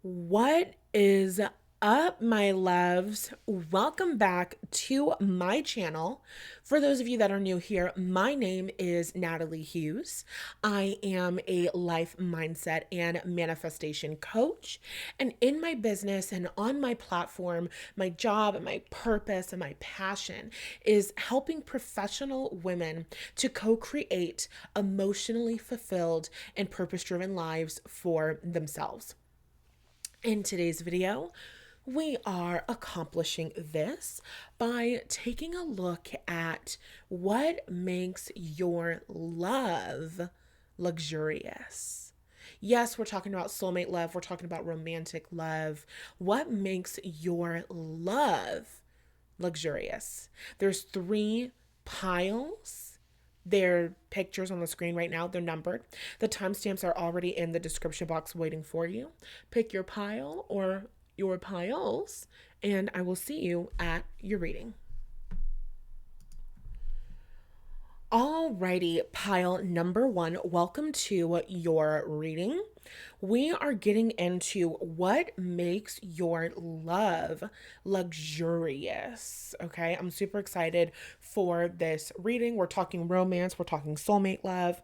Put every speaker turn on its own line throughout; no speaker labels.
What is up, my loves? Welcome back to my channel. For those of you that are new here, my name is Natalie Hughes. I am a life mindset and manifestation coach. And in my business and on my platform, my job and my purpose and my passion is helping professional women to co create emotionally fulfilled and purpose driven lives for themselves. In today's video, we are accomplishing this by taking a look at what makes your love luxurious. Yes, we're talking about soulmate love, we're talking about romantic love. What makes your love luxurious? There's three piles. They're pictures on the screen right now. They're numbered. The timestamps are already in the description box waiting for you. Pick your pile or your piles, and I will see you at your reading. Alrighty, pile number one. Welcome to your reading. We are getting into what makes your love luxurious. Okay, I'm super excited for this reading. We're talking romance, we're talking soulmate love.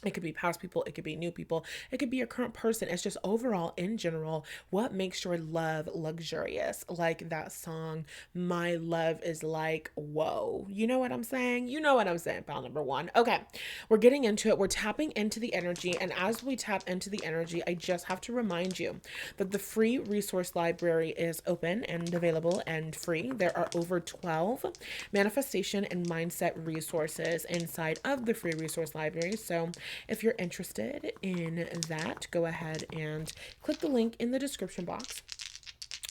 It could be past people, it could be new people, it could be a current person. It's just overall, in general, what makes your love luxurious? Like that song, My Love is Like, whoa. You know what I'm saying? You know what I'm saying, pal number one. Okay, we're getting into it. We're tapping into the energy. And as we tap into the energy, I just have to remind you that the free resource library is open and available and free. There are over 12 manifestation and mindset resources inside of the free resource library. So if you're interested in that, go ahead and click the link in the description box.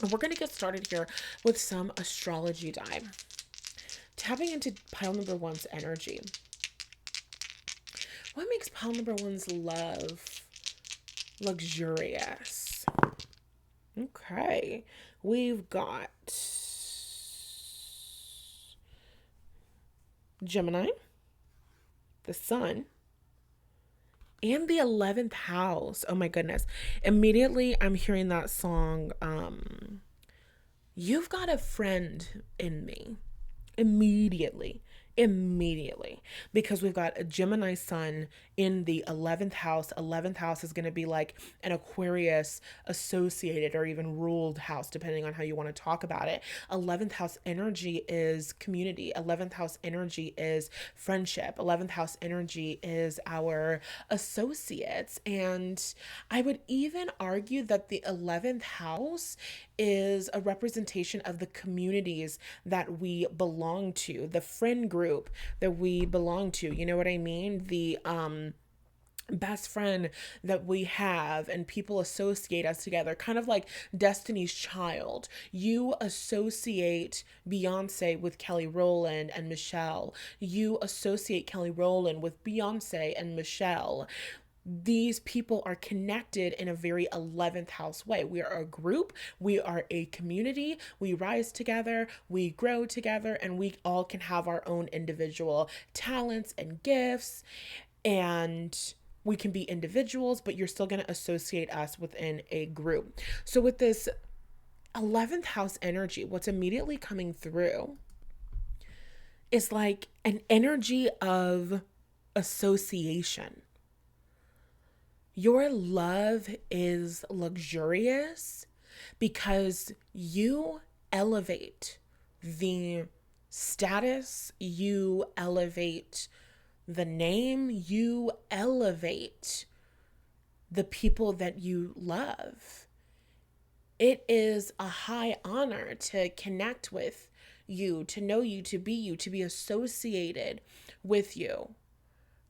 And we're going to get started here with some astrology time. Tapping into pile number one's energy. What makes pile number one's love luxurious? Okay, we've got Gemini, the sun, and the 11th house. Oh my goodness. Immediately I'm hearing that song, You've Got a Friend in Me. Immediately, because we've got a Gemini sun in the 11th house. 11th house is going to be like an Aquarius associated or even ruled house, depending on how you want to talk about it. 11th house energy is community. 11th house energy is friendship. 11th house energy is our associates. And I would even argue that the 11th house is a representation of the communities that we belong to, the friend group that we belong to. You know what I mean? The best friend that we have, and people associate us together, kind of like Destiny's Child. You associate Beyonce with Kelly Rowland and Michelle. You associate Kelly Rowland with Beyonce and Michelle. These people are connected in a very 11th house way. We are a group, we are a community, we rise together, we grow together, and we all can have our own individual talents and gifts. And we can be individuals, but you're still going to associate us within a group. So, with this 11th house energy, what's immediately coming through is like an energy of association. Your love is luxurious because you elevate the status, you elevate the name, you elevate the people that you love. It is a high honor to connect with you, to know you, to be associated with you.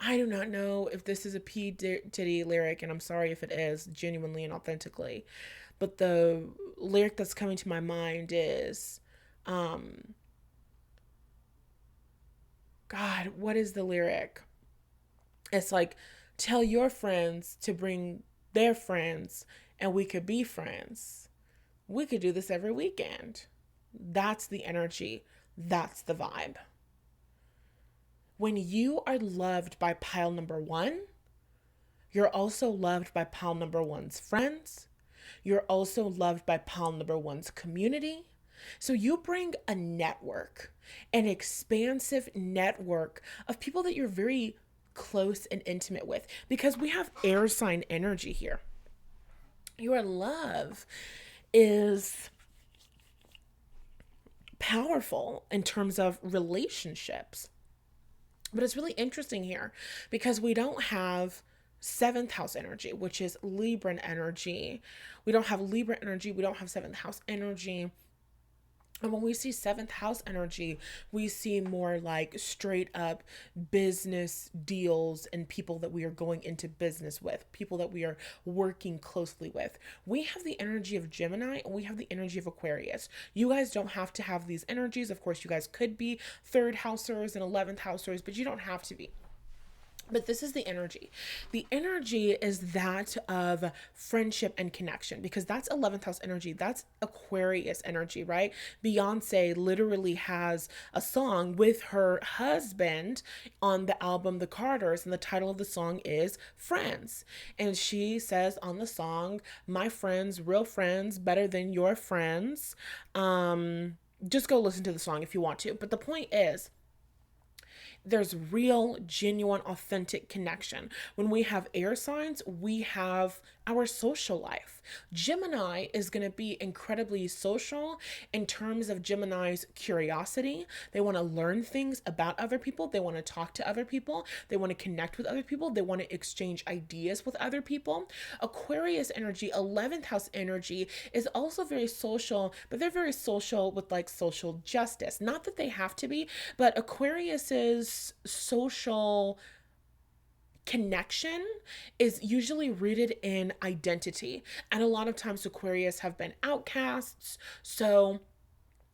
I do not know if this is a P. Diddy lyric, and I'm sorry if it is, genuinely and authentically. But the lyric that's coming to my mind is, God, what is the lyric? It's like, tell your friends to bring their friends, and we could be friends. We could do this every weekend. That's the energy. That's the vibe. When you are loved by pile number one, you're also loved by pile number one's friends. You're also loved by pile number one's community. So you bring a network, an expansive network of people that you're very close and intimate with, because we have air sign energy here. Your love is powerful in terms of relationships. But it's really interesting here because we don't have seventh house energy, which is Libran energy. We don't have Libra energy. We don't have seventh house energy. And when we see seventh house energy, we see more like straight up business deals and people that we are going into business with, people that we are working closely with. We have the energy of Gemini and we have the energy of Aquarius. You guys don't have to have these energies. Of course, you guys could be third housers and 11th housers, but you don't have to be. But this is the energy. The energy is that of friendship and connection because that's 11th house energy. That's Aquarius energy, right? Beyonce literally has a song with her husband on the album The Carters, and the title of the song is Friends. And she says on the song, "My friends, real friends, better than your friends." Just go listen to the song if you want to. But the point is, there's real, genuine, authentic connection. When we have air signs, we have our social life. Gemini is going to be incredibly social in terms of Gemini's curiosity. They want to learn things about other people. They want to talk to other people. They want to connect with other people. They want to exchange ideas with other people. Aquarius energy, 11th house energy, is also very social, but they're very social with like social justice. Not that they have to be, but Aquarius's social connection is usually rooted in identity. And a lot of times Aquarius have been outcasts. So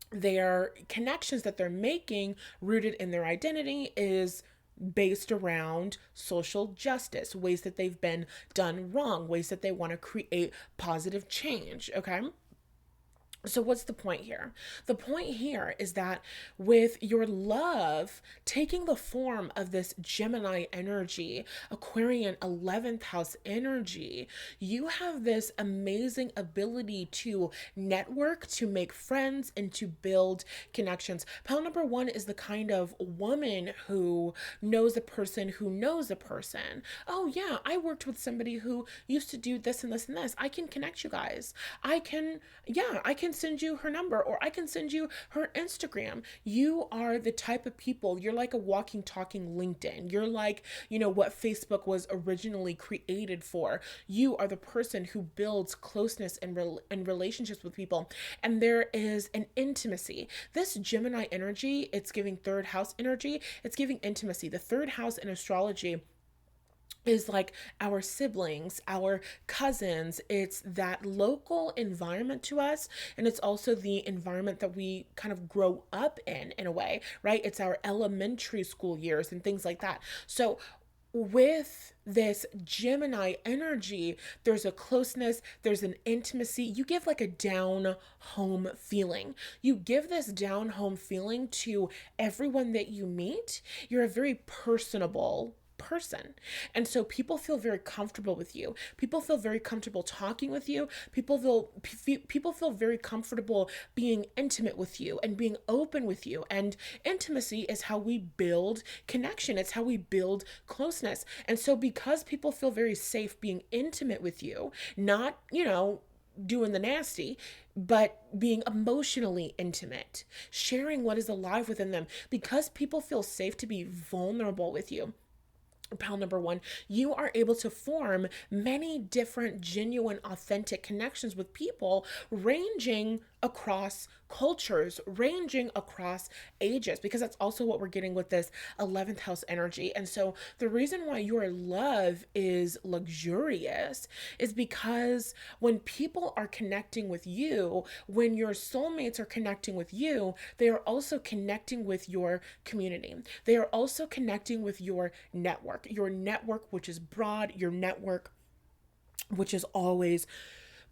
their connections that they're making rooted in their identity is based around social justice, ways that they've been done wrong, ways that they want to create positive change. Okay. So, what's the point here? The point here is that with your love taking the form of this Gemini energy, Aquarian 11th house energy, you have this amazing ability to network, to make friends, and to build connections. Pile number one is the kind of woman who knows a person who knows a person. Oh, yeah, I worked with somebody who used to do this and this and this. I can connect you guys. I can send you her number or I can send you her Instagram. You are the type of people, you're like a walking, talking LinkedIn. You're like, what Facebook was originally created for. You are the person who builds closeness and relationships with people. And there is an intimacy. This Gemini energy, it's giving third house energy. It's giving intimacy. The third house in astrology is like our siblings, our cousins. It's that local environment to us. And it's also the environment that we kind of grow up in a way, right? It's our elementary school years and things like that. So with this Gemini energy, there's a closeness, there's an intimacy. You give like a down home feeling. You give this down home feeling to everyone that you meet. You're a very personable person. And so people feel very comfortable with you. People feel very comfortable talking with you. People feel very comfortable being intimate with you and being open with you. And intimacy is how we build connection. It's how we build closeness. And so because people feel very safe being intimate with you, not, doing the nasty, but being emotionally intimate, sharing what is alive within them, because people feel safe to be vulnerable with you. Pile number one, you are able to form many different, genuine, authentic connections with people ranging across cultures, ranging across ages, because that's also what we're getting with this 11th house energy. And so the reason why your love is luxurious is because when people are connecting with you, when your soulmates are connecting with you, they are also connecting with your community. They are also connecting with your network, which is broad, your network, which is always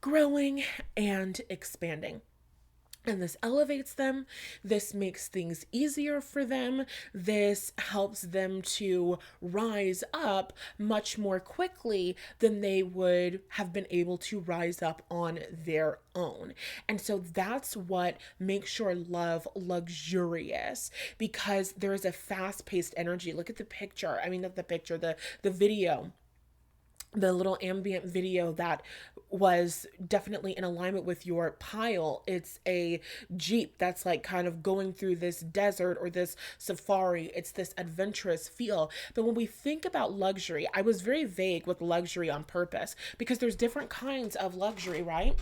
growing and expanding. And this elevates them. This makes things easier for them. This helps them to rise up much more quickly than they would have been able to rise up on their own. And so that's what makes your love luxurious, because there's a fast-paced energy. Look at the picture. I mean, not the picture, the video, the little ambient video that was definitely in alignment with your pile. It's a Jeep that's like kind of going through this desert or this safari. It's this adventurous feel. But when we think about luxury, I was very vague with luxury on purpose because there's different kinds of luxury, right?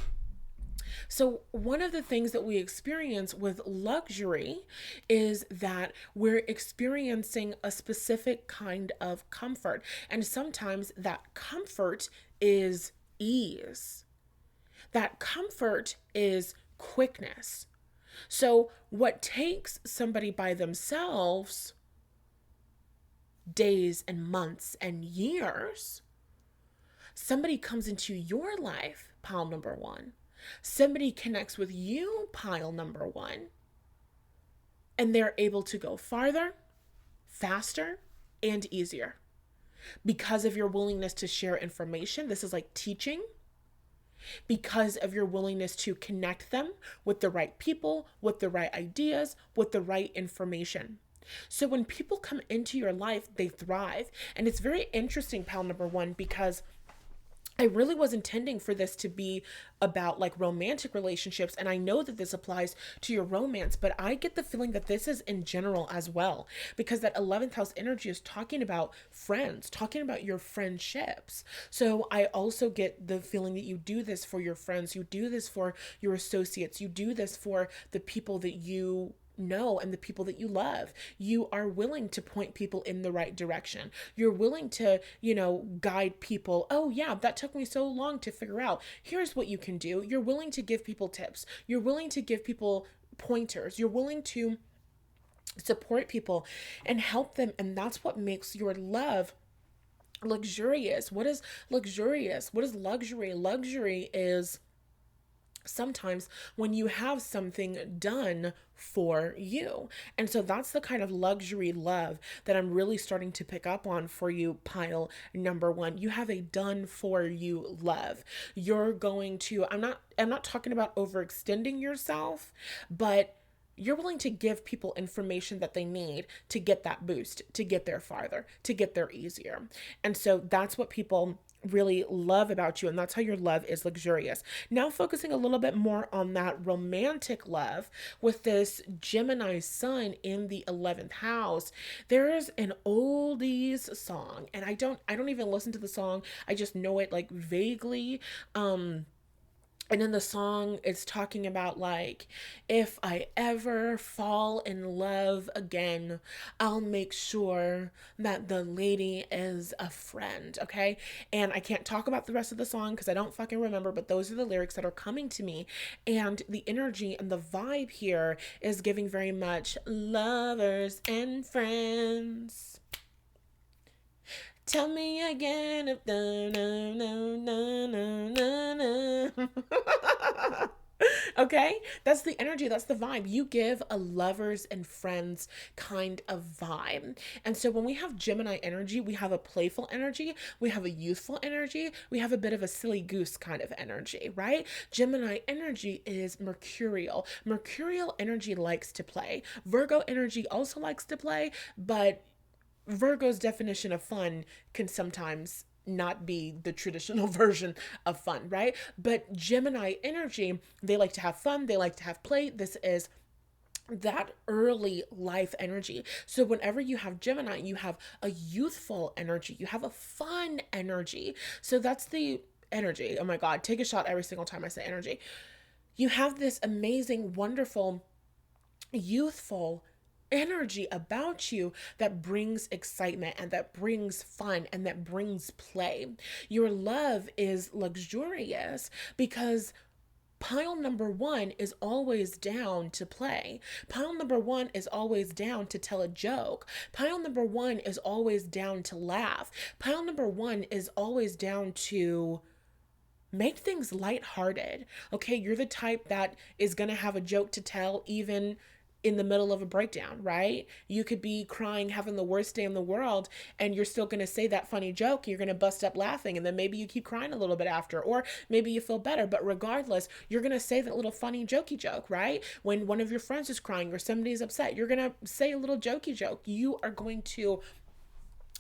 So, one of the things that we experience with luxury is that we're experiencing a specific kind of comfort. And sometimes that comfort is ease, that comfort is quickness. So, what takes somebody by themselves days and months and years, somebody comes into your life, pile number one. Somebody connects with you, pile number one, and they're able to go farther, faster, and easier because of your willingness to share information. This is like teaching. Because of your willingness to connect them with the right people, with the right ideas, with the right information. So when people come into your life, they thrive. And it's very interesting, pal number one, because I really was intending for this to be about like romantic relationships. And I know that this applies to your romance, but I get the feeling that this is in general as well, because that 11th house energy is talking about friends, talking about your friendships. So I also get the feeling that you do this for your friends, you do this for your associates, you do this for the people that you know and the people that you love. You are willing to point people in the right direction. You're willing to, guide people. Oh yeah, that took me so long to figure out. Here's what you can do. You're willing to give people tips. You're willing to give people pointers. You're willing to support people and help them. And that's what makes your love luxurious. What is luxurious? What is luxury? Luxury is sometimes when you have something done for you. And so that's the kind of luxury love that I'm really starting to pick up on for you, pile number one. You have a done for you love. You're going to, I'm not talking about overextending yourself, but you're willing to give people information that they need to get that boost, to get there farther, to get there easier. And so that's what people really love about you, and that's how your love is luxurious. Now focusing a little bit more on that romantic love with this Gemini sun in the 11th house. There is an oldies song, and I don't even listen to the song. I just know it like vaguely. And in the song, it's talking about like, if I ever fall in love again, I'll make sure that the lady is a friend, okay? And I can't talk about the rest of the song because I don't fucking remember, but those are the lyrics that are coming to me. And the energy and the vibe here is giving very much lovers and friends. Tell me again if okay, that's the energy, that's the vibe. You give a lovers and friends kind of vibe. And so when we have Gemini energy, we have a playful energy, we have a youthful energy, we have a bit of a silly goose kind of energy, right? Gemini energy is mercurial. Mercurial energy likes to play. Virgo energy also likes to play, but Virgo's definition of fun can sometimes not be the traditional version of fun, right? But Gemini energy, they like to have fun, they like to have play. This is that early life energy. So whenever you have Gemini, you have a youthful energy, you have a fun energy. So that's the energy. Oh my God, take a shot every single time I say energy. You have this amazing, wonderful, youthful energy about you that brings excitement and that brings fun and that brings play. Your love is luxurious because pile number one is always down to play. Pile number one is always down to tell a joke. Pile number one is always down to laugh. Pile number one is always down to make things lighthearted. Okay, you're the type that is going to have a joke to tell even in the middle of a breakdown, right? You could be crying, having the worst day in the world, and you're still going to say that funny joke. You're going to bust up laughing, and then maybe you keep crying a little bit after, or maybe you feel better. But regardless, you're going to say that little funny jokey joke, right? When one of your friends is crying or somebody's upset, you're going to say a little jokey joke. You are going to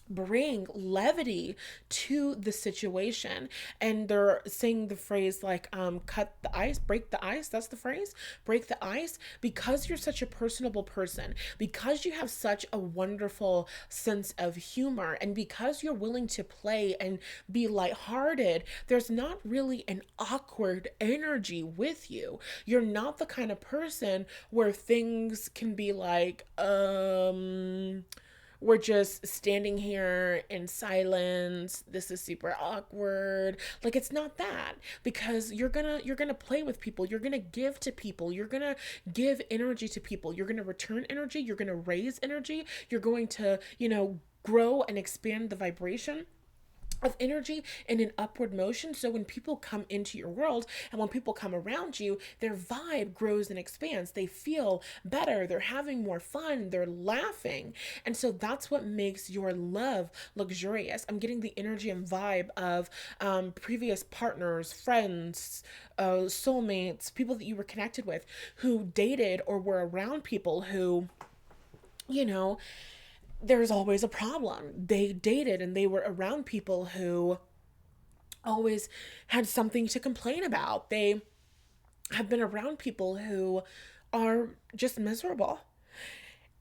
bring levity to the situation. And they're saying the phrase like, cut the ice, break the ice. That's the phrase, break the ice. Because you're such a personable person, because you have such a wonderful sense of humor, and because you're willing to play and be lighthearted, there's not really an awkward energy with you. You're not the kind of person where things can be like, we're just standing here in silence, this is super awkward. Like, it's not that, because you're gonna play with people, you're gonna give to people, you're gonna give energy to people, you're gonna return energy, you're gonna raise energy, you're going to, grow and expand the vibration of energy in an upward motion. So when people come into your world and when people come around you, their vibe grows and expands. They feel better, they're having more fun, they're laughing. And so that's what makes your love luxurious. I'm getting the energy and vibe of previous partners, friends, soulmates, people that you were connected with, who dated or were around people who, you know, there's always a problem. They dated and they were around people who always had something to complain about. They have been around people who are just miserable.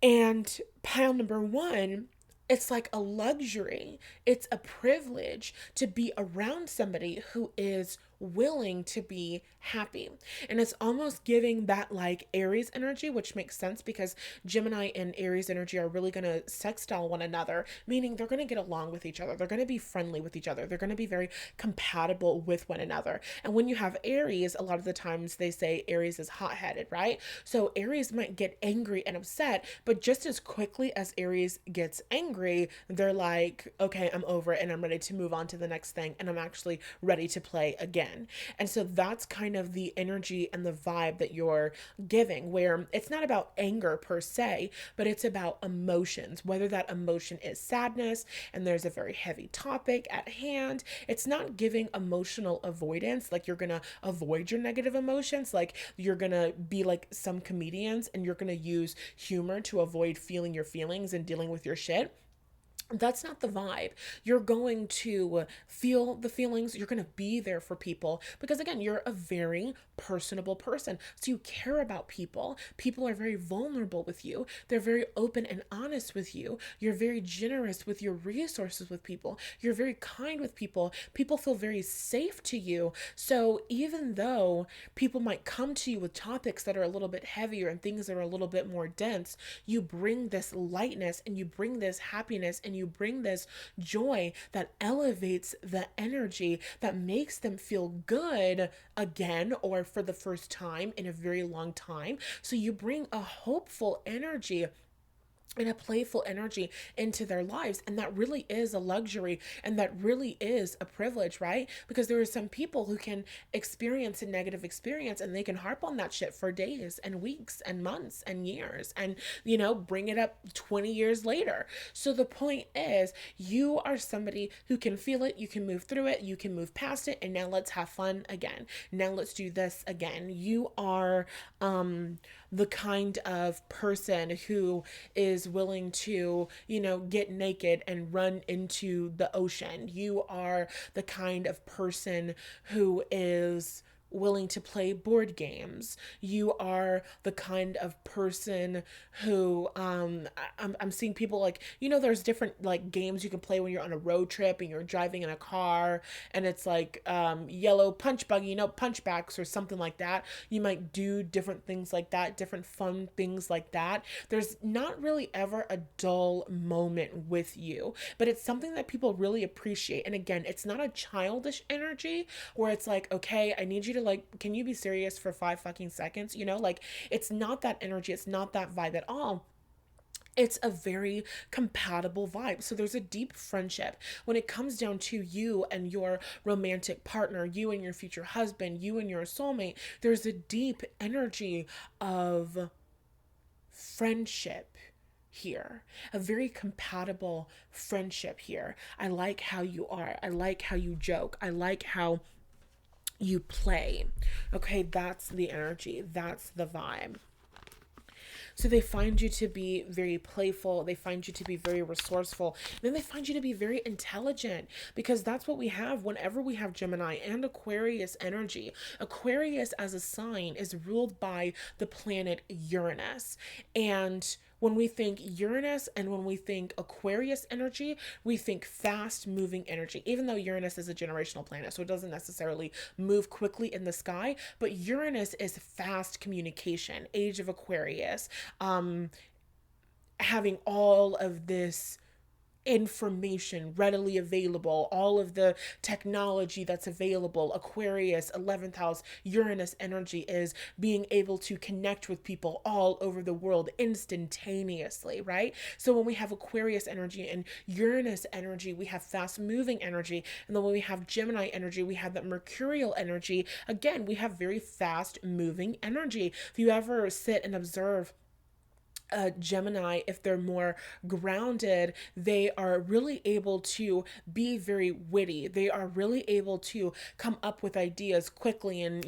And pile number one, it's like a luxury. It's a privilege to be around somebody who is willing to be happy. And it's almost giving that like Aries energy, which makes sense because Gemini and Aries energy are really going to sextile one another, meaning they're going to get along with each other. They're going to be friendly with each other. They're going to be very compatible with one another. And when you have Aries, a lot of the times they say Aries is hot-headed, right? So Aries might get angry and upset, but just as quickly as Aries gets angry, they're like, okay, I'm over it and I'm ready to move on to the next thing and I'm actually ready to play again. And so that's kind of the energy and the vibe that you're giving, where it's not about anger per se, but it's about emotions, whether that emotion is sadness and there's a very heavy topic at hand. It's not giving emotional avoidance, like you're going to avoid your negative emotions, like you're going to be like some comedians and you're going to use humor to avoid feeling your feelings and dealing with your shit. That's not the vibe. You're going to feel the feelings. You're going to be there for people because, again, you're a very personable person. So you care about people. People are very vulnerable with you. They're very open and honest with you. You're very generous with your resources with people. You're very kind with people. People feel very safe to you. So even though people might come to you with topics that are a little bit heavier and things that are a little bit more dense, you bring this lightness and you bring this happiness and you bring this joy that elevates the energy, that makes them feel good again or for the first time in a very long time. So you bring a hopeful energy and a playful energy into their lives. And that really is a luxury and that really is a privilege, right? Because there are some people who can experience a negative experience and they can harp on that shit for days and weeks and months and years and, bring it up 20 years later. So the point is, you are somebody who can feel it, you can move through it, you can move past it, and now let's have fun again. Now let's do this again. You are the kind of person who is willing to, get naked and run into the ocean. You are the kind of person who is willing to play board games. You are the kind of person who I'm seeing people like, there's different like games you can play when you're on a road trip and you're driving in a car and it's like yellow punch buggy, punchbacks or something like that. You might do different things like that, different fun things like that. There's not really ever a dull moment with you, but it's something that people really appreciate. And again, it's not a childish energy where it's like, okay, I need you to like, can you be serious for 5 fucking seconds? Like, it's not that energy. It's not that vibe at all. It's a very compatible vibe. So there's a deep friendship when it comes down to you and your romantic partner, you and your future husband, you and your soulmate. There's a deep energy of friendship here, a very compatible friendship here. I like how you are. I like how you joke. I like how you play. Okay, that's the energy. That's the vibe. So they find you to be very playful. They find you to be very resourceful. Then they find you to be very intelligent because that's what we have whenever we have Gemini and Aquarius energy. Aquarius as a sign is ruled by the planet Uranus. And when we think Uranus and when we think Aquarius energy, we think fast moving energy, even though Uranus is a generational planet, so it doesn't necessarily move quickly in the sky. But Uranus is fast communication, age of Aquarius, um, having all of this information readily available, all of the technology that's available. Aquarius, 11th house, Uranus energy is being able to connect with people all over the world instantaneously, right? So when we have Aquarius energy and Uranus energy, we have fast moving energy. And then when we have Gemini energy, we have that Mercurial energy. Again, we have very fast moving energy. If you ever sit and observe Gemini, if they're more grounded, they are really able to be very witty. They are really able to come up with ideas quickly and,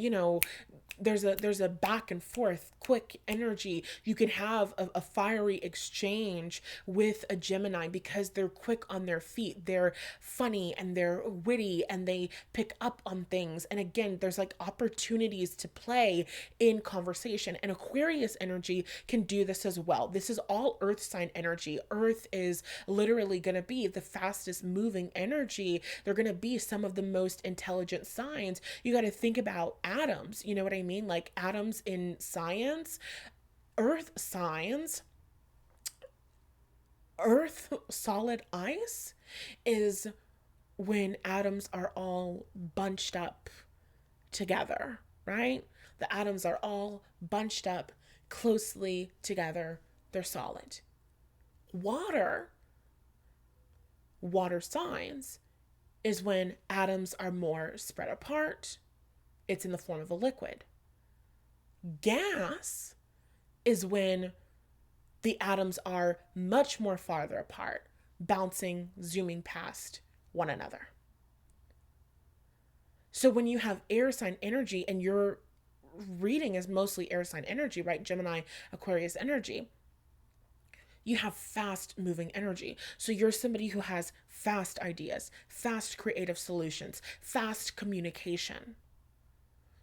there's a back and forth quick energy. You can have a fiery exchange with a Gemini because they're quick on their feet, they're funny and they're witty and they pick up on things. And again, there's like opportunities to play in conversation, and Aquarius energy can do this as well. This is all earth sign energy. Earth is literally going to be the fastest moving energy. They're going to be some of the most intelligent signs. You got to think about atoms, you know what I mean? Like atoms in science, earth signs, earth solid ice is when atoms are all bunched up together, right? The atoms are all bunched up closely together. They're solid. Water, water signs, is when atoms are more spread apart. It's in the form of a liquid. Gas is when the atoms are much more farther apart, bouncing, zooming past one another. So when you have air sign energy and your reading is mostly air sign energy, right? Gemini, Aquarius energy, you have fast moving energy. So you're somebody who has fast ideas, fast creative solutions, fast communication.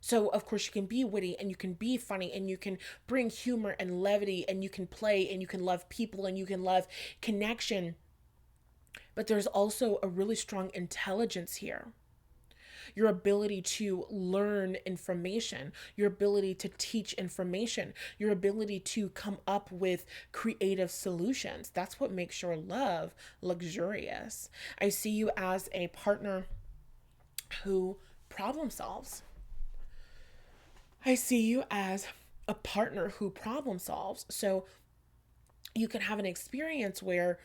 So, of course, you can be witty and you can be funny and you can bring humor and levity and you can play and you can love people and you can love connection. But there's also a really strong intelligence here. Your ability to learn information, your ability to teach information, your ability to come up with creative solutions. That's what makes your love luxurious. I see you as a partner who problem solves. I see you as a partner who problem solves. So you can have an experience where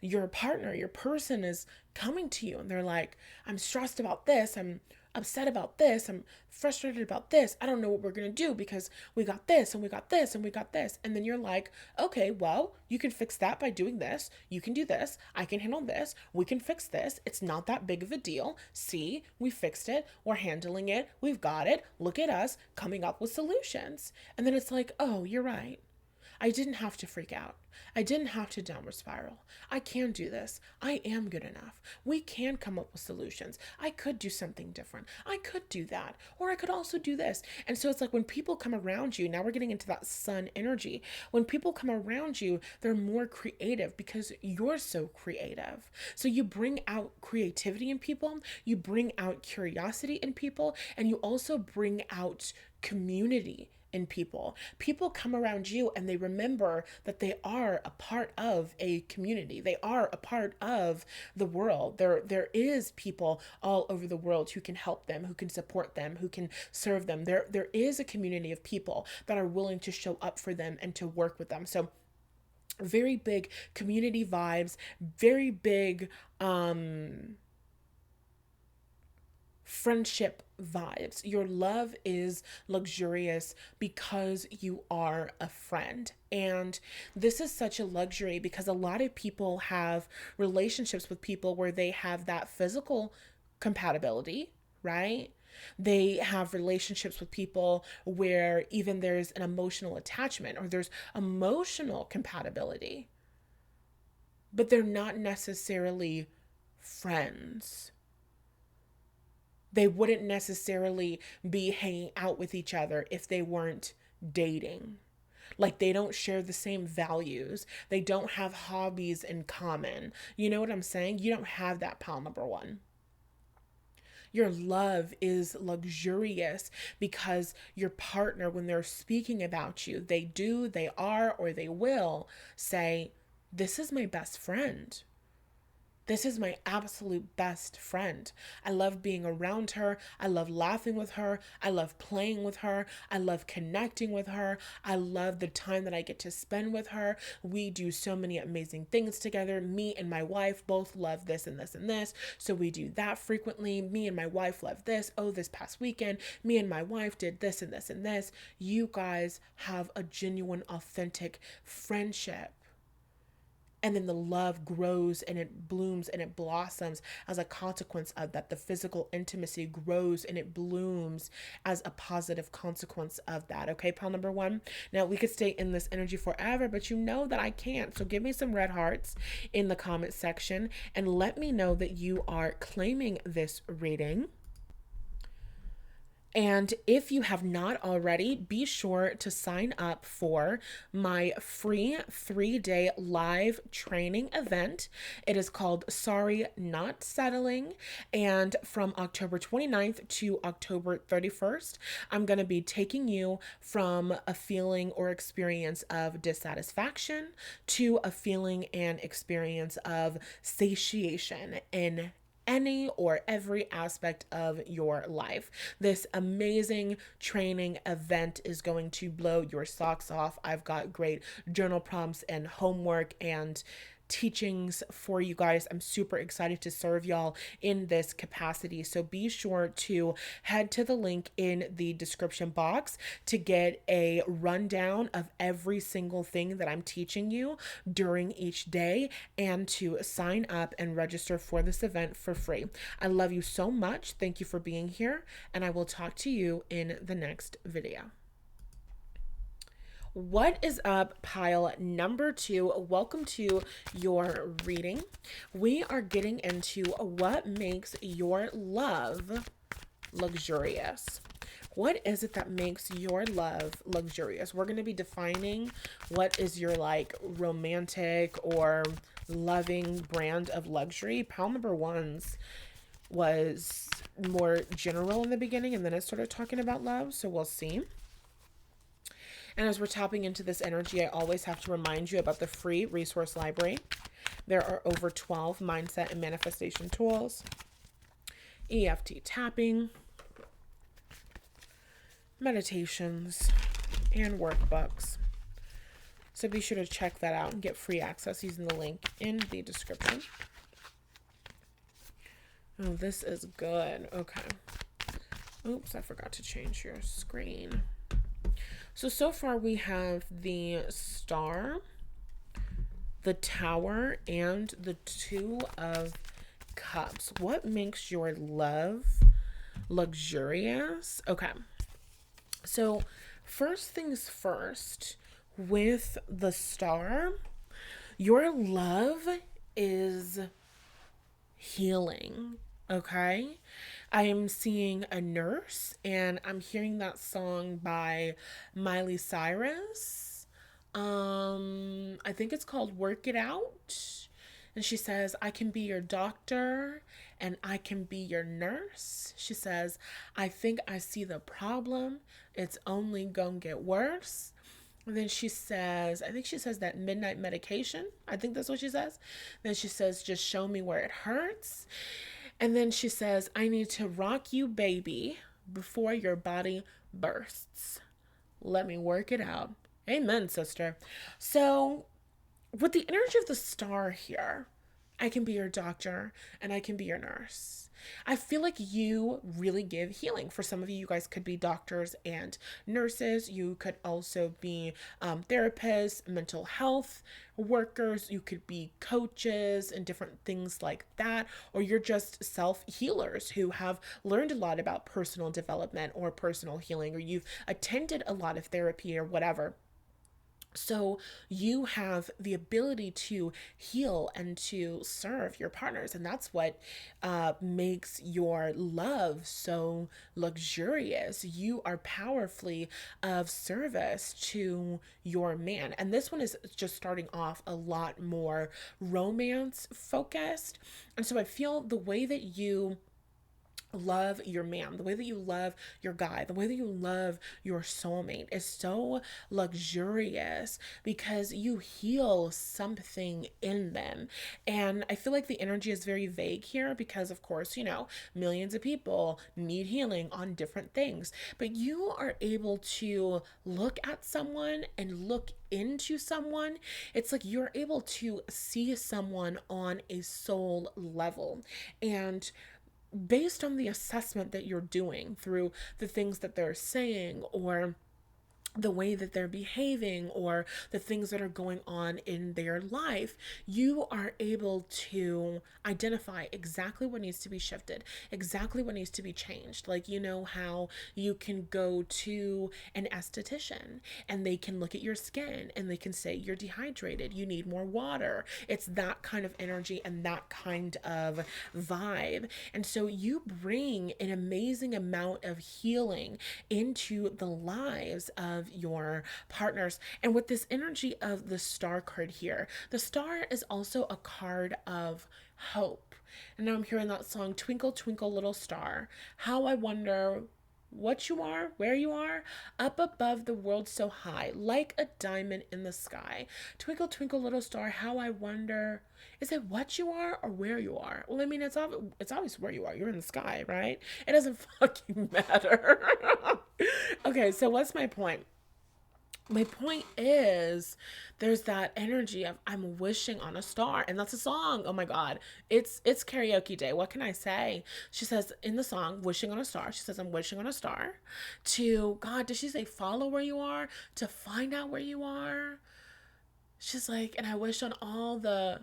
your partner, your person is coming to you and they're like, I'm stressed about this. I'm upset about this. I'm frustrated about this. I don't know what we're going to do because we got this and we got this and we got this. And then you're like, okay, well, you can fix that by doing this. You can do this. I can handle this. We can fix this. It's not that big of a deal. See, we fixed it. We're handling it. We've got it. Look at us coming up with solutions. And then it's like, oh, you're right. I didn't have to freak out. I didn't have to downward spiral. I can do this. I am good enough. We can come up with solutions. I could do something different. I could do that. Or I could also do this. And so it's like when people come around you, now we're getting into that sun energy. When people come around you, they're more creative because you're so creative. So you bring out creativity in people, you bring out curiosity in people, and you also bring out community in people. People come around you and they remember that they are a part of a community. They are a part of the world. There is people all over the world who can help them, who can support them, who can serve them. There is a community of people that are willing to show up for them and to work with them. So very big community vibes, very big friendship vibes. Your love is luxurious because you are a friend. And this is such a luxury because a lot of people have relationships with people where they have that physical compatibility, right? They have relationships with people where even there's an emotional attachment or there's emotional compatibility, but they're not necessarily friends. They wouldn't necessarily be hanging out with each other if they weren't dating. Like they don't share the same values. They don't have hobbies in common. You know what I'm saying? You don't have that, pal number one. Your love is luxurious because your partner, when they're speaking about you, they do, they are, or they will say, "This is my best friend. This is my absolute best friend. I love being around her. I love laughing with her. I love playing with her. I love connecting with her. I love the time that I get to spend with her. We do so many amazing things together. Me and my wife both love this and this and this. So we do that frequently. Me and my wife love this. Oh, this past weekend, me and my wife did this and this and this." You guys have a genuine, authentic friendship. And then the love grows and it blooms and it blossoms as a consequence of that. The physical intimacy grows and it blooms as a positive consequence of that. Okay, pal number one. Now, we could stay in this energy forever, but you know that I can't. So give me some red hearts in the comment section and let me know that you are claiming this reading. And if you have not already, be sure to sign up for my free 3-day live training event. It is called Sorry Not Settling. And from October 29th to October 31st, I'm going to be taking you from a feeling or experience of dissatisfaction to a feeling and experience of satiation in any or every aspect of your life. This amazing training event is going to blow your socks off. I've got great journal prompts and homework and teachings for you guys. I'm super excited to serve y'all in this capacity. So be sure to head to the link in the description box to get a rundown of every single thing that I'm teaching you during each day and to sign up and register for this event for free. I love you so much. Thank you for being here, and I will talk to you in the next video. What is up, pile number 2? Welcome to your reading. We are getting into what makes your love luxurious. What is it that makes your love luxurious? We're going to be defining what is your like romantic or loving brand of luxury. Pile number 1's was more general in the beginning, and then it started talking about love, so we'll see. And as we're tapping into this energy, I always have to remind you about the free resource library. There are over 12 mindset and manifestation tools, EFT tapping, meditations, and workbooks. So be sure to check that out and get free access using the link in the description. Oh, this is good. Okay. Oops, I forgot to change your screen. So far we have the Star, the Tower, and the Two of Cups. What makes your love luxurious? Okay. So first things first, with the Star, your love is healing. Okay. I am seeing a nurse, and I'm hearing that song by Miley Cyrus. I think it's called Work It Out. And she says, "I can be your doctor and I can be your nurse." She says, "I think I see the problem. It's only gonna get worse." And then she says, I think she says that midnight medication. I think that's what she says. Then she says, "Just show me where it hurts." And then she says, "I need to rock you, baby, before your body bursts. Let me work it out." Amen, sister. So with the energy of the star here, I can be your doctor and I can be your nurse. I feel like you really give healing. For some of you, you guys could be doctors and nurses. You could also be therapists, mental health workers. You could be coaches and different things like that. Or you're just self healers who have learned a lot about personal development or personal healing, or you've attended a lot of therapy or whatever. So you have the ability to heal and to serve your partners. And that's what makes your love so luxurious. You are powerfully of service to your man. And this one is just starting off a lot more romance focused. And so I feel the way that you love your man, the way that you love your guy, the way that you love your soulmate is so luxurious because you heal something in them. And I feel like the energy is very vague here because, of course, millions of people need healing on different things. But you are able to look at someone and look into someone. It's like you're able to see someone on a soul level. And based on the assessment that you're doing through the things that they're saying or the way that they're behaving or the things that are going on in their life, you are able to identify exactly what needs to be shifted, exactly what needs to be changed. Like, how you can go to an esthetician and they can look at your skin and they can say you're dehydrated, you need more water. It's that kind of energy and that kind of vibe. And so you bring an amazing amount of healing into the lives of your partners. And with this energy of the star card here, the star is also a card of hope. And now I'm hearing that song, Twinkle, Twinkle, Little Star. How I wonder what you are, where you are, up above the world so high, like a diamond in the sky. Twinkle, twinkle, little star, how I wonder. Is it what you are or where you are? Well, I mean, it's obvious where you are. You're in the sky, right? It doesn't fucking matter. Okay, so what's my point? My point is there's that energy of I'm wishing on a star, and that's a song. Oh my god, it's karaoke day. What can I say? She says in the song wishing on a star, she says I'm wishing on a star to God. Does she say follow where you are, to find out where you are? She's like, and I wish on all the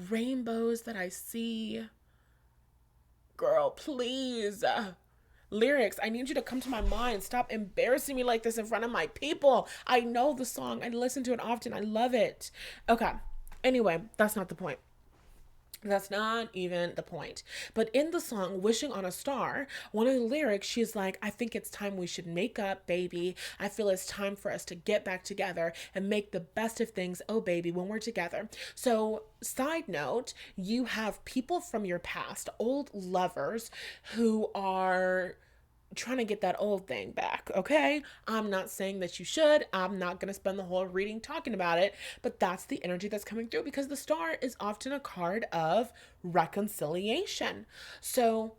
rainbows that I see. Girl, please. Lyrics, I need you to come to my mind. Stop embarrassing me like this in front of my people. I know the song. I listen to it often. I love it. Okay. Anyway, that's not the point. That's not even the point. But in the song Wishing on a Star, one of the lyrics, she's like, I think it's time we should make up, baby. I feel it's time for us to get back together and make the best of things, oh, baby, when we're together. So, side note, you have people from your past, old lovers, who are trying to get that old thing back, okay? I'm not saying that you should. I'm not going to spend the whole reading talking about it, but that's the energy that's coming through because the star is often a card of reconciliation. So,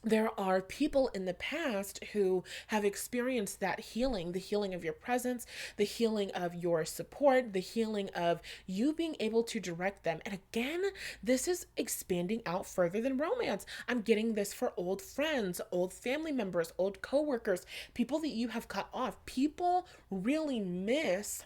there are people in the past who have experienced that healing, the healing of your presence, the healing of your support, the healing of you being able to direct them. And again, this is expanding out further than romance. I'm getting this for old friends, old family members, old coworkers, people that you have cut off. People really miss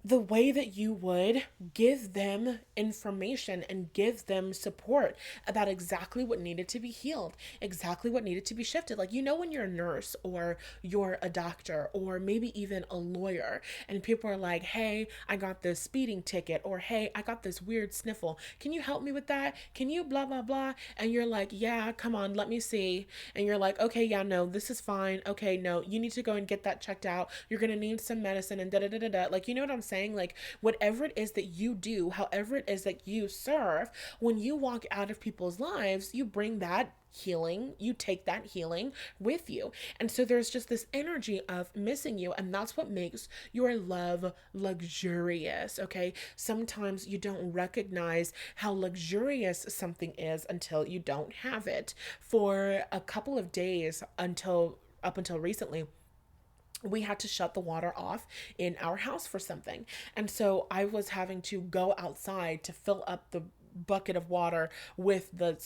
the way that you would give them information and give them support about exactly what needed to be healed, exactly what needed to be shifted. Like, when you're a nurse or you're a doctor or maybe even a lawyer, and people are like, hey, I got this speeding ticket, or hey, I got this weird sniffle. Can you help me with that? Can you blah, blah, blah? And you're like, yeah, come on, let me see. And you're like, okay, yeah, no, this is fine. Okay, no, you need to go and get that checked out. You're going to need some medicine and da da da da da. Like, you know what I'm saying? Like, whatever it is that you do, however it is that you serve, when you walk out of people's lives, you bring that healing, you take that healing with you. And so there's just this energy of missing you, and that's what makes your love luxurious. Okay, sometimes you don't recognize how luxurious something is until you don't have it. For a couple of days, until up until recently, we had to shut the water off in our house for something. And so I was having to go outside to fill up the bucket of water with the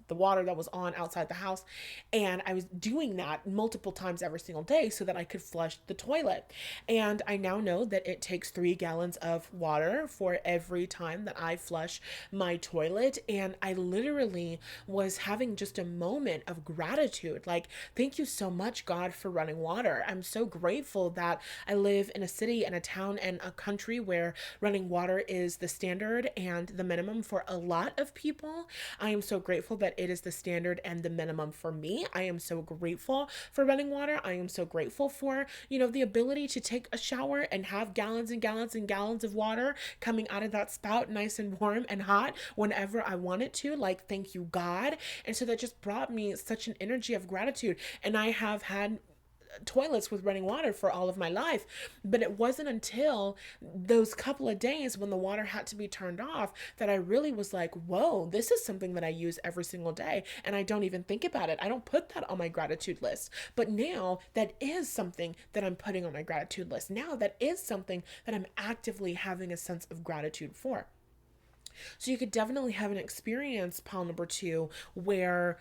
water that was on outside the house. And I was doing that multiple times every single day so that I could flush the toilet. And I now know that it takes 3 gallons of water for every time that I flush my toilet. And I literally was having just a moment of gratitude. Like, thank you so much, God, for running water. I'm so grateful that I live in a city and a town and a country where running water is the standard and the minimum for a lot of people. I am so grateful that it is the standard and the minimum for me. I am so grateful for running water. I am so grateful for, the ability to take a shower and have gallons and gallons and gallons of water coming out of that spout, nice and warm and hot whenever I want it to. Like, thank you, God. And so that just brought me such an energy of gratitude. And I have had toilets with running water for all of my life. But it wasn't until those couple of days when the water had to be turned off that I really was like, whoa, this is something that I use every single day. And I don't even think about it. I don't put that on my gratitude list. But now that is something that I'm putting on my gratitude list. Now that is something that I'm actively having a sense of gratitude for. So you could definitely have an experience, pile number 2, where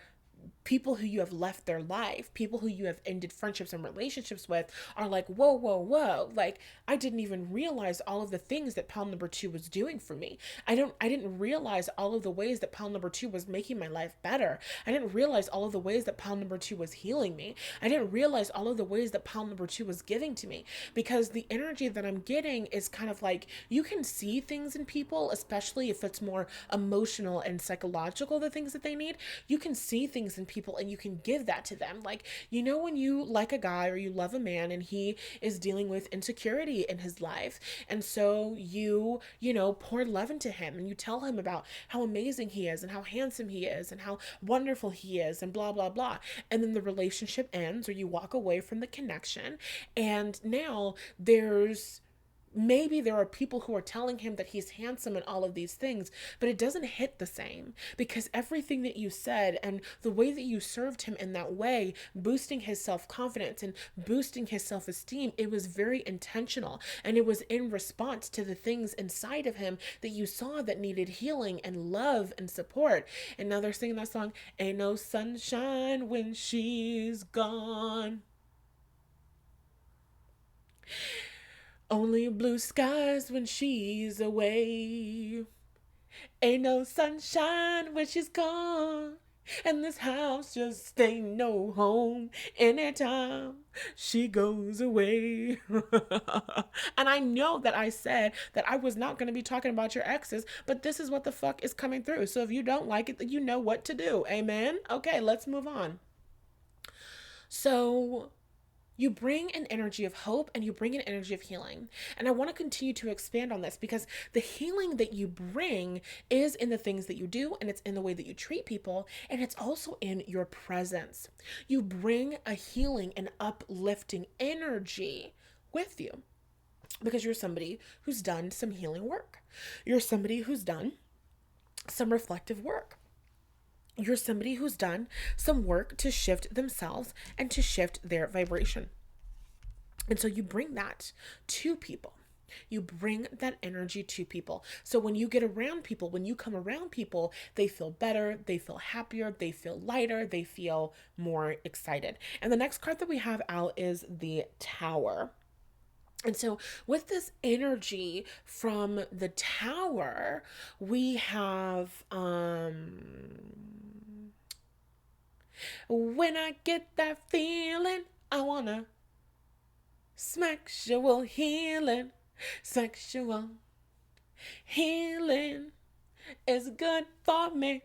people who you have left their life, people who you have ended friendships and relationships with are like, whoa, whoa, whoa. Like, I didn't even realize all of the things that pal number 2 was doing for me. I didn't realize all of the ways that pal number 2 was making my life better. I didn't realize all of the ways that pal number 2 was healing me. I didn't realize all of the ways that pal number 2 was giving to me, because the energy that I'm getting is kind of like, you can see things in people, especially if it's more emotional and psychological, the things that they need. You can see things in people and you can give that to them. Like, when you like a guy or you love a man and he is dealing with insecurity in his life, and so pour love into him and you tell him about how amazing he is and how handsome he is and how wonderful he is and blah blah blah, and then the relationship ends or you walk away from the connection, and now maybe there are people who are telling him that he's handsome and all of these things, but it doesn't hit the same, because everything that you said and the way that you served him in that way, boosting his self-confidence and boosting his self-esteem, it was very intentional, and it was in response to the things inside of him that you saw that needed healing and love and support. And now they're singing that song, "Ain't no sunshine when she's gone, only blue skies when she's away. Ain't no sunshine when she's gone. And this house just ain't no home anytime she goes away." And I know that I said that I was not going to be talking about your exes, but this is what the fuck is coming through. So if you don't like it, you know what to do. Amen? Okay, let's move on. So you bring an energy of hope and you bring an energy of healing. And I want to continue to expand on this, because the healing that you bring is in the things that you do, and it's in the way that you treat people, and it's also in your presence. You bring a healing and uplifting energy with you because you're somebody who's done some healing work. You're somebody who's done some reflective work. You're somebody who's done some work to shift themselves and to shift their vibration. And so you bring that to people. You bring that energy to people. So when you get around people, when you come around people, they feel better, they feel happier, they feel lighter, they feel more excited. And the next card that we have out is the Tower. And so with this energy from the Tower, we have when I get that feeling, I wanna sexual healing. Sexual healing is good for me.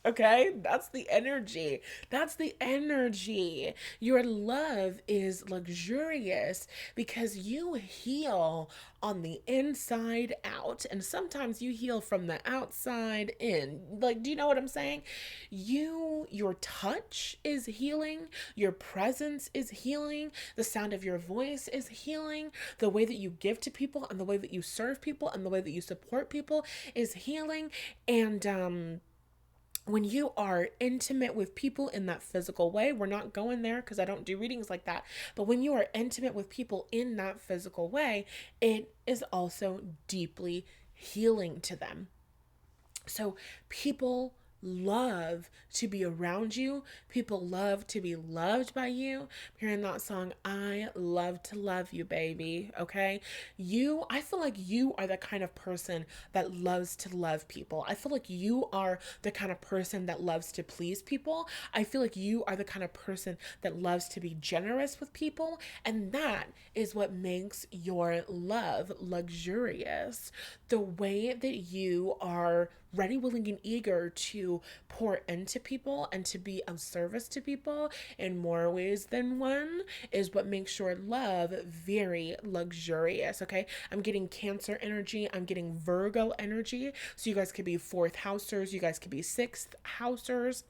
Okay, that's the energy. That's the energy. Your love is luxurious because you heal on the inside out, and sometimes you heal from the outside in. Like, do you know what I'm saying? Your touch is healing, your presence is healing, the sound of your voice is healing, the way that you give to people and the way that you serve people and the way that you support people is healing. And when you are intimate with people in that physical way, we're not going there because I don't do readings like that, but when you are intimate with people in that physical way, it is also deeply healing to them. So people love to be around you. People love to be loved by you. I'm hearing that song, I love to love you, baby. Okay. I feel like you are the kind of person that loves to love people. I feel like you are the kind of person that loves to please people. I feel like you are the kind of person that loves to be generous with people. And that is what makes your love luxurious. The way that you are ready, willing, and eager to pour into people and to be of service to people in more ways than one is what makes your love very luxurious. Okay. I'm getting Cancer energy. I'm getting Virgo energy. So you guys could be fourth housers. You guys could be sixth housers,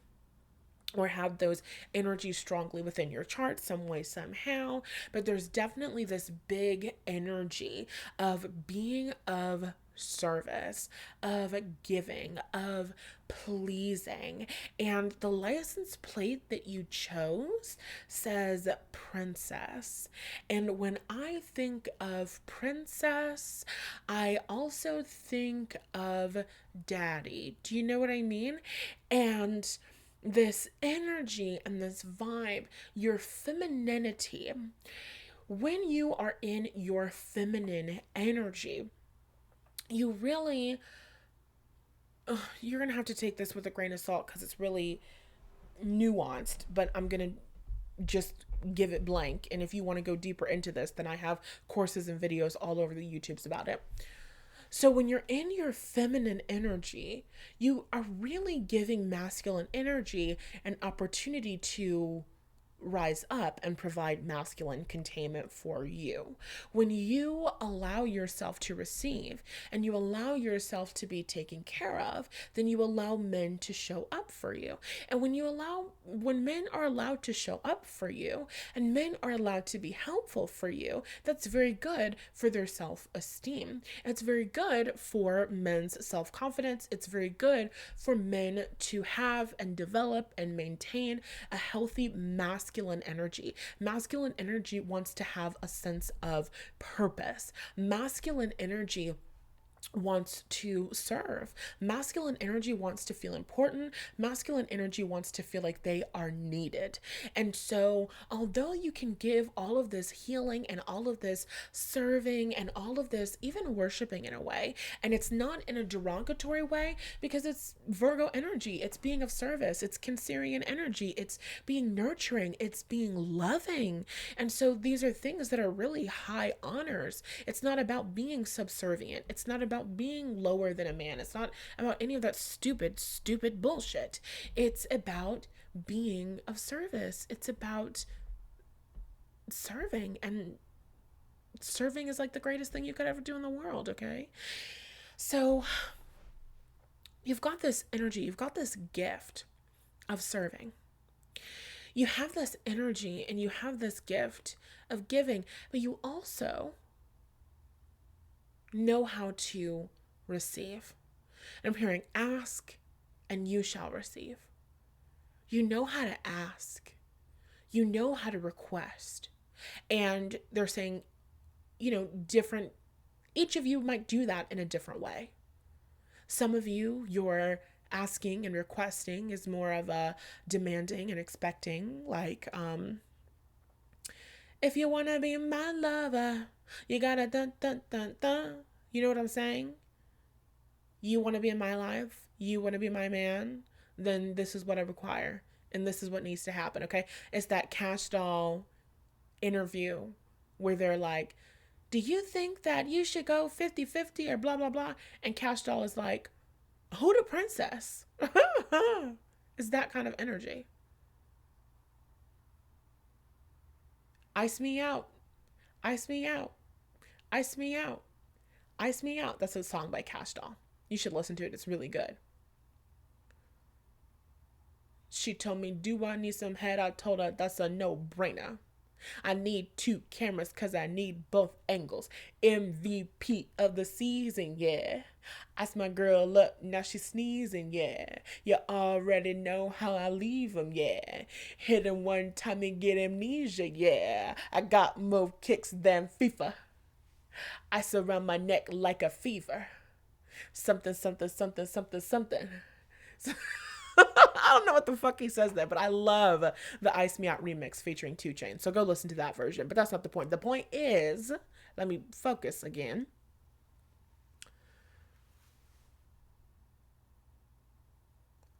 or have those energies strongly within your chart some way, somehow. But there's definitely this big energy of being of service, of giving, of pleasing. And the license plate that you chose says princess. And when I think of princess, I also think of daddy. Do you know what I mean? And this energy and this vibe, your femininity, when you are in your feminine energy, you really, you're going to have to take this with a grain of salt because it's really nuanced, but I'm going to just give it blank. And if you want to go deeper into this, then I have courses and videos all over the YouTubes about it. So when you're in your feminine energy, you are really giving masculine energy an opportunity to rise up and provide masculine containment for you. When you allow yourself to receive and you allow yourself to be taken care of, then you allow men to show up for you. And when men are allowed to show up for you and men are allowed to be helpful for you, that's very good for their self-esteem. It's very good for men's self-confidence. It's very good for men to have and develop and maintain a healthy masculine energy. Masculine energy wants to have a sense of purpose. Masculine energy wants to serve. Masculine energy wants to feel important. Masculine energy wants to feel like they are needed. And so, although you can give all of this healing and all of this serving and all of this, even worshiping in a way, and it's not in a derogatory way because it's Virgo energy, it's being of service, it's Cancerian energy, it's being nurturing, it's being loving. And so, these are things that are really high honors. It's not about being subservient. It's not about being lower than a man. It's not about any of that stupid bullshit. It's about being of service. It's about serving, and serving is like the greatest thing you could ever do in the world, okay? So you've got this energy, you've got this gift of serving. You have this energy and you have this gift of giving, but you also know how to receive. And I'm hearing ask and you shall receive. You know how to ask. You know how to request. And they're saying, different, each of you might do that in a different way. Some of you, your asking and requesting is more of a demanding and expecting, like, if you want to be my lover, you gotta dun dun dun dun. You know what I'm saying? You want to be in my life? You want to be my man? Then this is what I require. And this is what needs to happen, okay? It's that Cash Doll interview where they're like, do you think that you should go 50-50 or blah, blah, blah? And Cash Doll is like, who the princess? It's that kind of energy. Ice me out. Ice me out. Ice me out. Ice me out. That's a song by Cash Doll. You should listen to it. It's really good. She told me, do I need some head? I told her that's a no-brainer. I need 2 cameras because I need both angles. MVP of the season, yeah. Ice my girl up, now she sneezing, yeah. You already know how I leave him, yeah. Hit him one time and get amnesia, yeah. I got more kicks than FIFA. Ice around my neck like a fever. Something, something, something, something, something. I don't know what the fuck he says there, but I love the Ice Me Out remix featuring 2 Chainz. So go listen to that version. But that's not the point. The point is, let me focus again.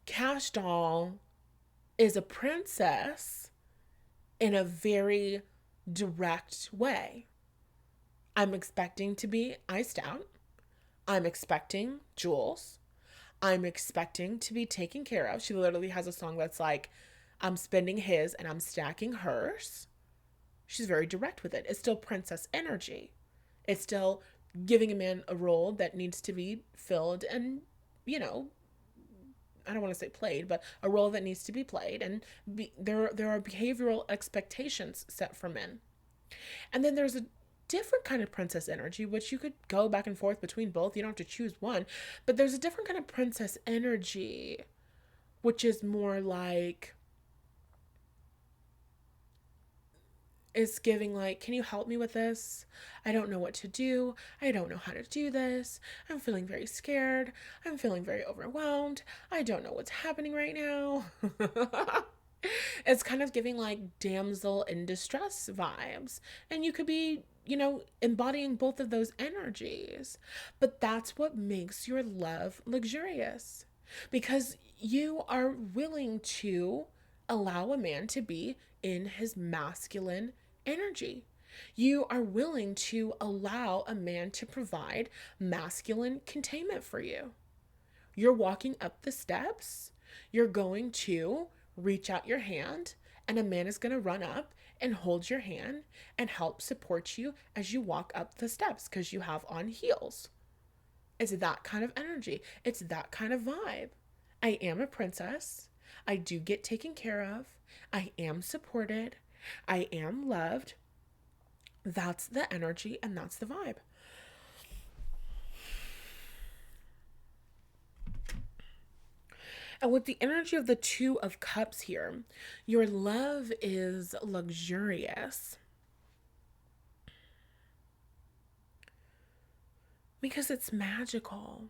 Cash Doll is a princess in a very direct way. I'm expecting to be iced out. I'm expecting jewels. I'm expecting to be taken care of. She literally has a song that's like, I'm spending his and I'm stacking hers. She's very direct with it. It's still princess energy. It's still giving a man a role that needs to be filled and, you know, I don't want to say played, but a role that needs to be played. And there are behavioral expectations set for men. And then there's a different kind of princess energy, which you could go back and forth between both. You don't have to choose one. But there's a different kind of princess energy, which is more like, it's giving like, can you help me with this? I don't know what to do. I don't know how to do this. I'm feeling very scared. I'm feeling very overwhelmed. I don't know what's happening right now. It's kind of giving like damsel in distress vibes. And you could be, you know, embodying both of those energies. But that's what makes your love luxurious. Because you are willing to allow a man to be in his masculine energy. You are willing to allow a man to provide masculine containment for you. You're walking up the steps, you're going to reach out your hand, and a man is going to run up and hold your hand and help support you as you walk up the steps because you have on heels. It's that kind of energy. It's that kind of vibe. I am a princess. I do get taken care of. I am supported. I am loved. That's the energy and that's the vibe. And with the energy of the 2 of Cups here, your love is luxurious. Because it's magical.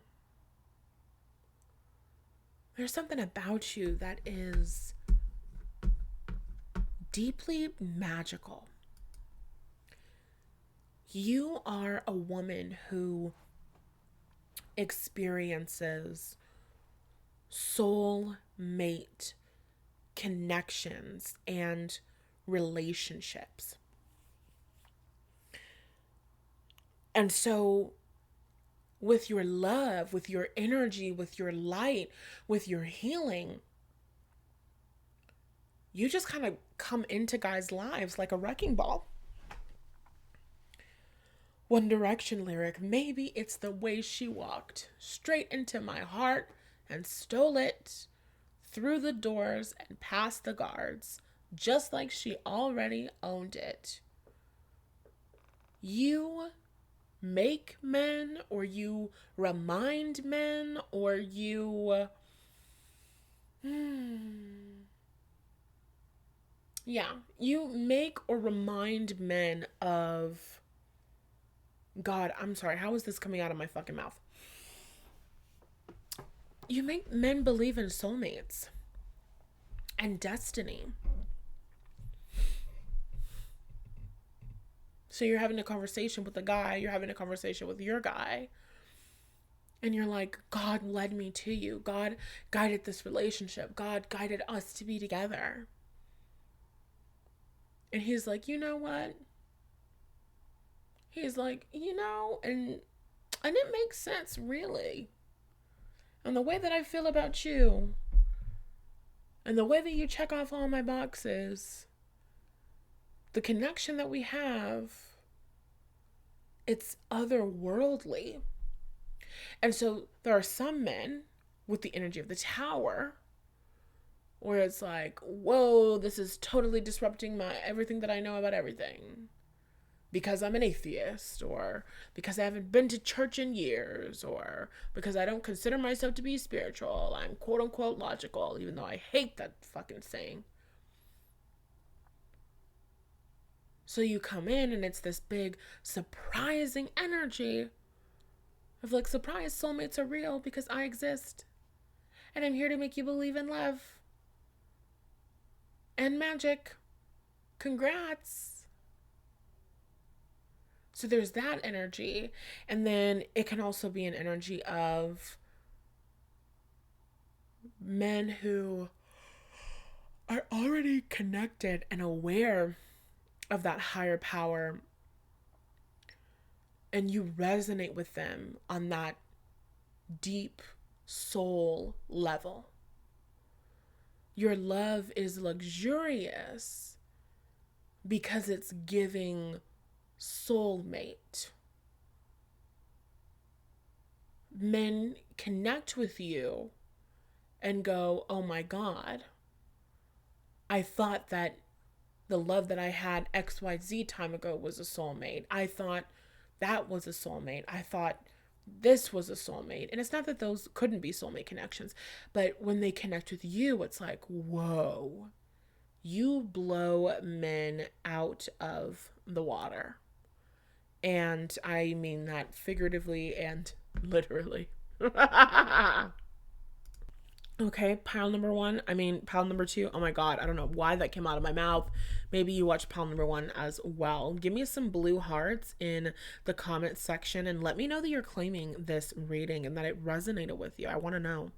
There's something about you that is deeply magical. You are a woman who experiences soul mate connections and relationships. And so with your love, with your energy, with your light, with your healing, you just kind of come into guys' lives like a wrecking ball. One Direction lyric, maybe it's the way she walked straight into my heart and stole it through the doors and past the guards, just like she already owned it. You make men, or you remind men, or you you make or remind men of God. I'm sorry, how is this coming out of my fucking mouth? You make men believe in soulmates and destiny. So you're having a conversation with a guy, you're having a conversation with your guy, and you're like, God led me to you. God guided this relationship. God guided us to be together. And he's like, you know what? He's like, you know, and it makes sense, really. And the way that I feel about you, and the way that you check off all my boxes, the connection that we have, it's otherworldly. And so there are some men with the energy of the Tower where it's like, whoa, this is totally disrupting my everything that I know about everything. because I'm an atheist, or because I haven't been to church in years, or because I don't consider myself to be spiritual. I'm quote unquote logical, even though I hate that fucking saying. So you come in and it's this big surprising energy of like, surprise, soulmates are real because I exist. And I'm here to make you believe in love and magic. Congrats. So there's that energy. And then it can also be an energy of men who are already connected and aware of that higher power, and you resonate with them on that deep soul level. Your love is luxurious because it's giving soulmate. Men connect with you and go, oh my God, I thought that the love that I had XYZ time ago was a soulmate. I thought that was a soulmate. I thought this was a soulmate. And it's not that those couldn't be soulmate connections, but when they connect with you, it's like, whoa, you blow men out of the water. And I mean that figuratively and literally. Okay, pile number one. I mean, pile number two. Oh my God, I don't know why that came out of my mouth. Maybe you watch pile number one as well. Give me some blue hearts in the comment section and let me know that you're claiming this reading and that it resonated with you. I want to know.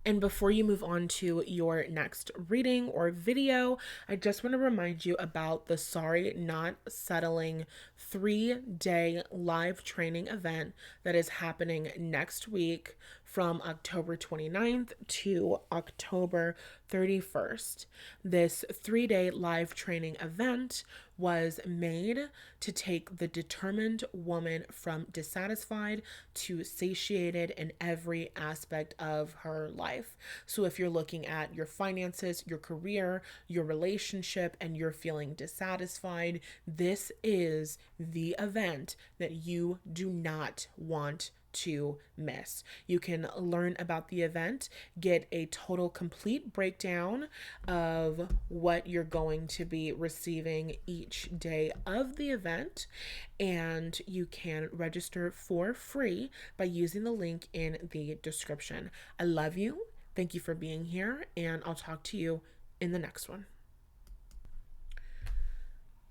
And before you move on to your next reading or video, I just want to remind you about the Sorry Not Settling 3-day live training event that is happening next week from October 29th to October 31st. This 3-day live training event was made to take the determined woman from dissatisfied to satiated in every aspect of her life. So if you're looking at your finances, your career, your relationship, and you're feeling dissatisfied, this is the event that you do not want to miss. You can learn about the event, get a total complete breakdown of what you're going to be receiving each day of the event, and you can register for free by using the link in the description. I love you. Thank you for being here, and I'll talk to you in the next one.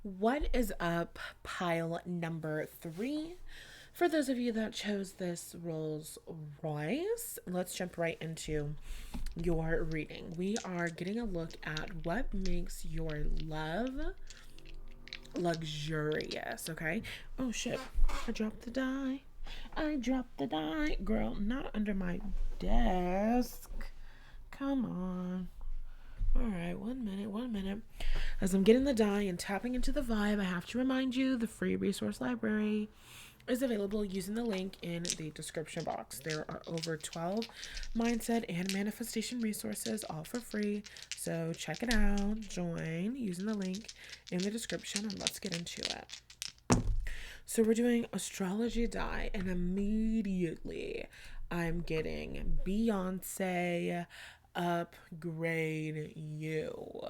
What is up, pile number 3? For those of you that chose this Rolls Royce, let's jump right into your reading. We are getting a look at what makes your love luxurious, okay? Oh shit, I dropped the die. Girl, not under my desk. Come on. All right, 1 minute. As I'm getting the die and tapping into the vibe, I have to remind you the free resource library is available using the link in the description box. There are over 12 mindset and manifestation resources, all for free. So check it out, join using the link in the description, and let's get into it. So we're doing astrology die, and immediately I'm getting Beyonce upgrade you.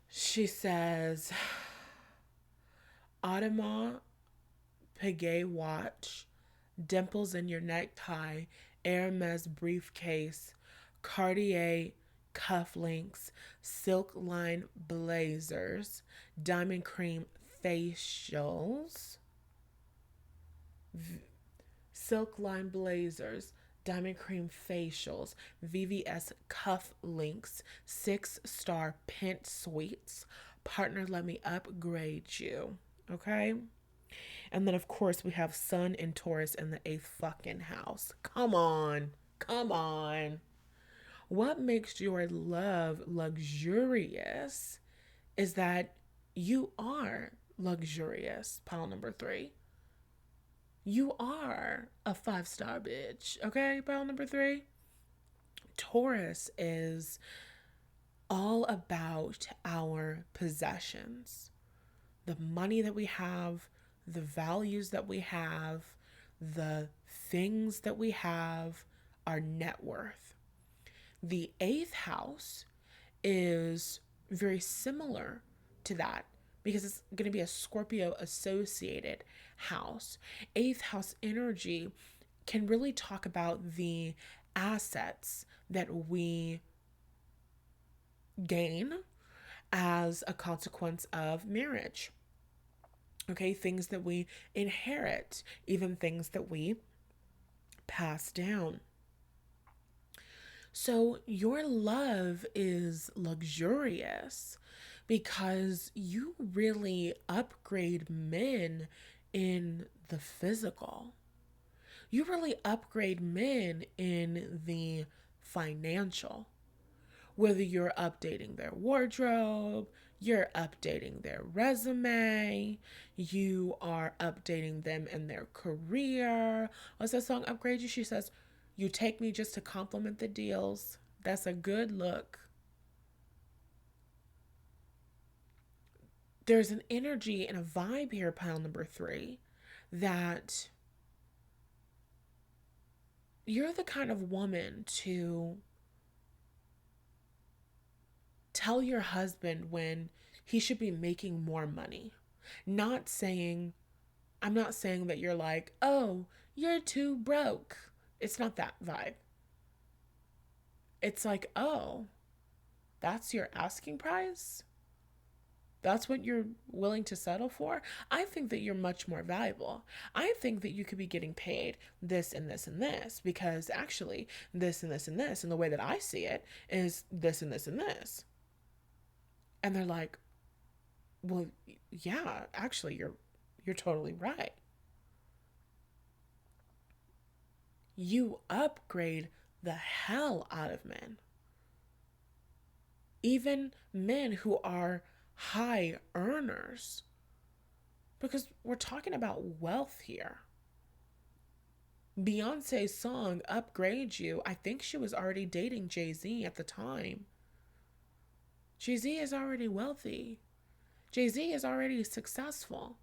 She says, Audemars Piguet watch, dimples in your necktie, Hermes briefcase, Cartier cufflinks, silk line blazers, diamond cream facials, silk line blazers, diamond cream facials, VVS cuff links, 6-star pent suites. Partner, let me upgrade you. Okay? And then, of course, we have Sun and Taurus in the 8th fucking house. Come on. What makes your love luxurious is that you are luxurious, pile number 3. You are a 5-star bitch, okay, pile number 3? Taurus is all about our possessions, the money that we have, the values that we have, the things that we have, our net worth. The eighth house is very similar to that because it's going to be a Scorpio associated house. Eighth house energy can really talk about the assets that we gain as a consequence of marriage. Okay, things that we inherit, even things that we pass down. So your love is luxurious because you really upgrade men in the physical. You really upgrade men in the financial. Whether you're updating their wardrobe, you're updating their resume, you are updating them in their career. What's that song, Upgrade You? She says, "You take me just to compliment the deals." That's a good look. There's an energy and a vibe here, pile number 3, that you're the kind of woman to tell your husband when he should be making more money. Not saying, I'm not saying that you're like, oh, you're too broke. It's not that vibe. It's like, oh, that's your asking price? That's what you're willing to settle for? I think that you're much more valuable. I think that you could be getting paid this and this and this because actually this and this and this, and the way that I see it is this and this and this. And they're like, well, yeah, actually you're totally right. You upgrade the hell out of men. Even men who are high earners. Because we're talking about wealth here. Beyonce's song Upgrade You, I think she was already dating Jay-Z at the time. Jay-Z is already wealthy. Jay-Z is already successful.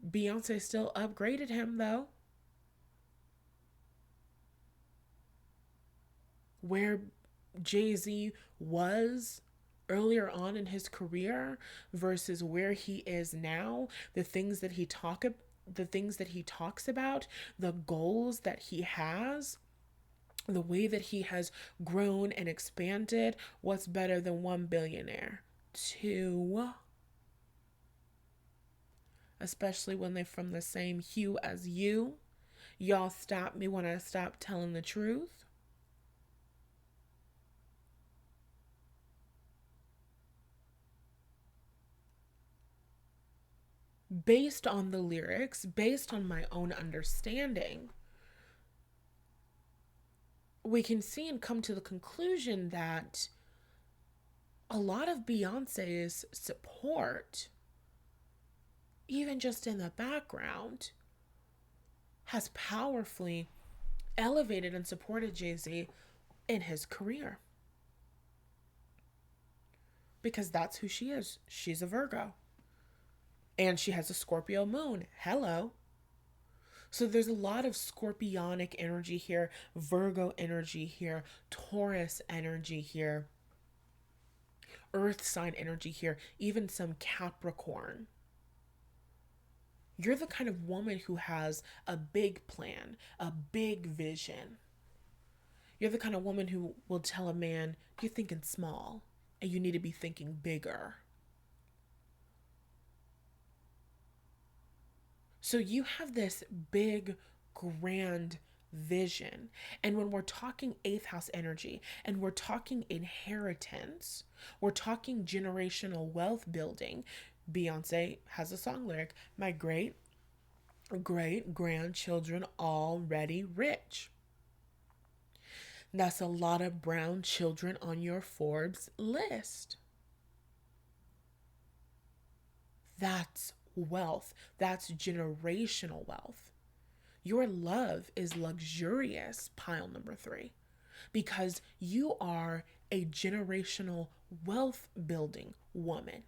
Beyonce still upgraded him though. Where Jay-Z was earlier on in his career versus where he is now, the things that he talks about, the goals that he has, the way that he has grown and expanded. What's better than one billionaire? Two. Especially when they're from the same hue as you. Y'all stop me when I stop telling the truth. Based on the lyrics, based on my own understanding, we can see and come to the conclusion that a lot of Beyonce's support, even just in the background, has powerfully elevated and supported Jay-Z in his career. Because that's who she is. She's a Virgo. And she has a Scorpio moon. Hello. So there's a lot of scorpionic energy here, Virgo energy here, Taurus energy here, Earth sign energy here, even some Capricorn. You're the kind of woman who has a big plan, a big vision. You're the kind of woman who will tell a man, you're thinking small and you need to be thinking bigger. So you have this big, grand vision. And when we're talking eighth house energy and we're talking inheritance, we're talking generational wealth building. Beyonce has a song lyric, my great grandchildren already rich. That's a lot of brown children on your Forbes list. That's wealth. That's generational wealth. Your love is luxurious, pile number 3, because you are a generational wealth building woman.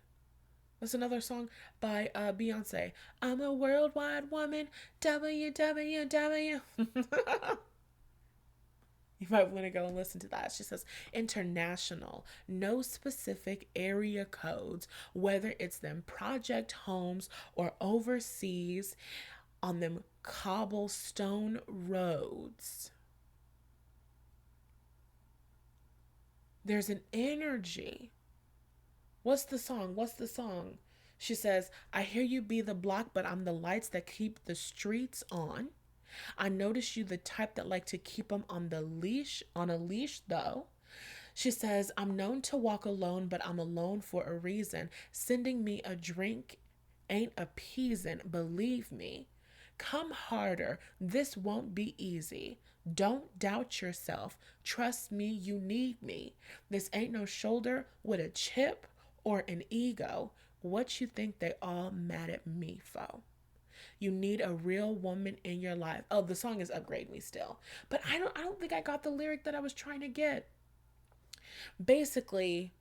That's another song by Beyonce. I'm a worldwide woman. WWW. You might want to go and listen to that. She says international, no specific area codes, whether it's them project homes or overseas on them cobblestone roads. There's an energy. What's the song? What's the song? She says, I hear you be the block, but I'm the lights that keep the streets on. I notice you the type that like to keep them on a leash though. She says, I'm known to walk alone, but I'm alone for a reason. Sending me a drink ain't appeasing, believe me. Come harder. This won't be easy. Don't doubt yourself. Trust me, you need me. This ain't no shoulder with a chip or an ego. What you think they all mad at me for? You need a real woman in your life. Oh, the song is Upgrade Me still. But I don't think I got the lyric that I was trying to get. Basically,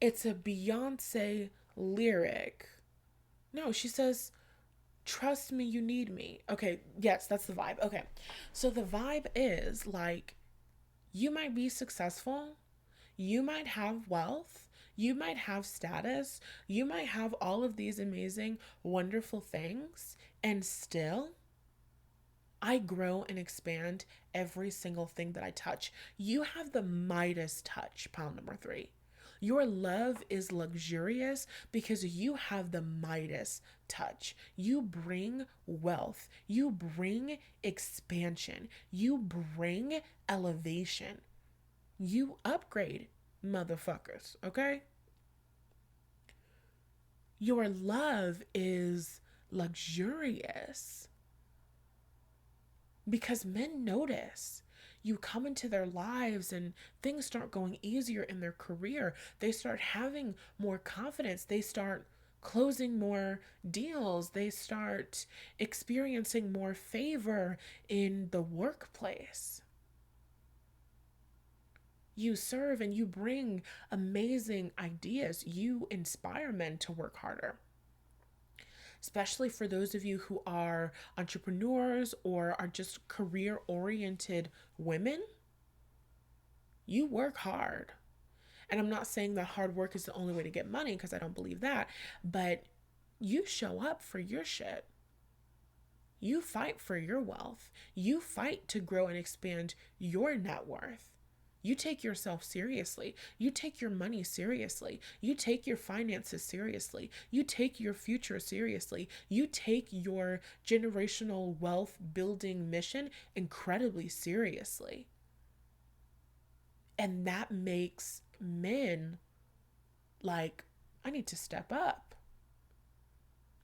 it's a Beyonce lyric. No, she says, trust me, you need me. Okay, yes, that's the vibe. Okay. So the vibe is like, you might be successful, you might have wealth, you might have status, you might have all of these amazing, wonderful things, and still, I grow and expand every single thing that I touch. You have the Midas touch, pound number 3. Your love is luxurious because you have the Midas touch. You bring wealth. You bring expansion. You bring elevation. You upgrade, motherfuckers, okay? Your love is luxurious because men notice. You come into their lives and things start going easier in their career. They start having more confidence. They start closing more deals. They start experiencing more favor in the workplace. You serve and you bring amazing ideas. You inspire men to work harder. Especially for those of you who are entrepreneurs or are just career oriented women, you work hard. And I'm not saying that hard work is the only way to get money, because I don't believe that, but you show up for your shit. You fight for your wealth. You fight to grow and expand your net worth. You take yourself seriously. You take your money seriously. You take your finances seriously. You take your future seriously. You take your generational wealth building mission incredibly seriously. And that makes men like, I need to step up.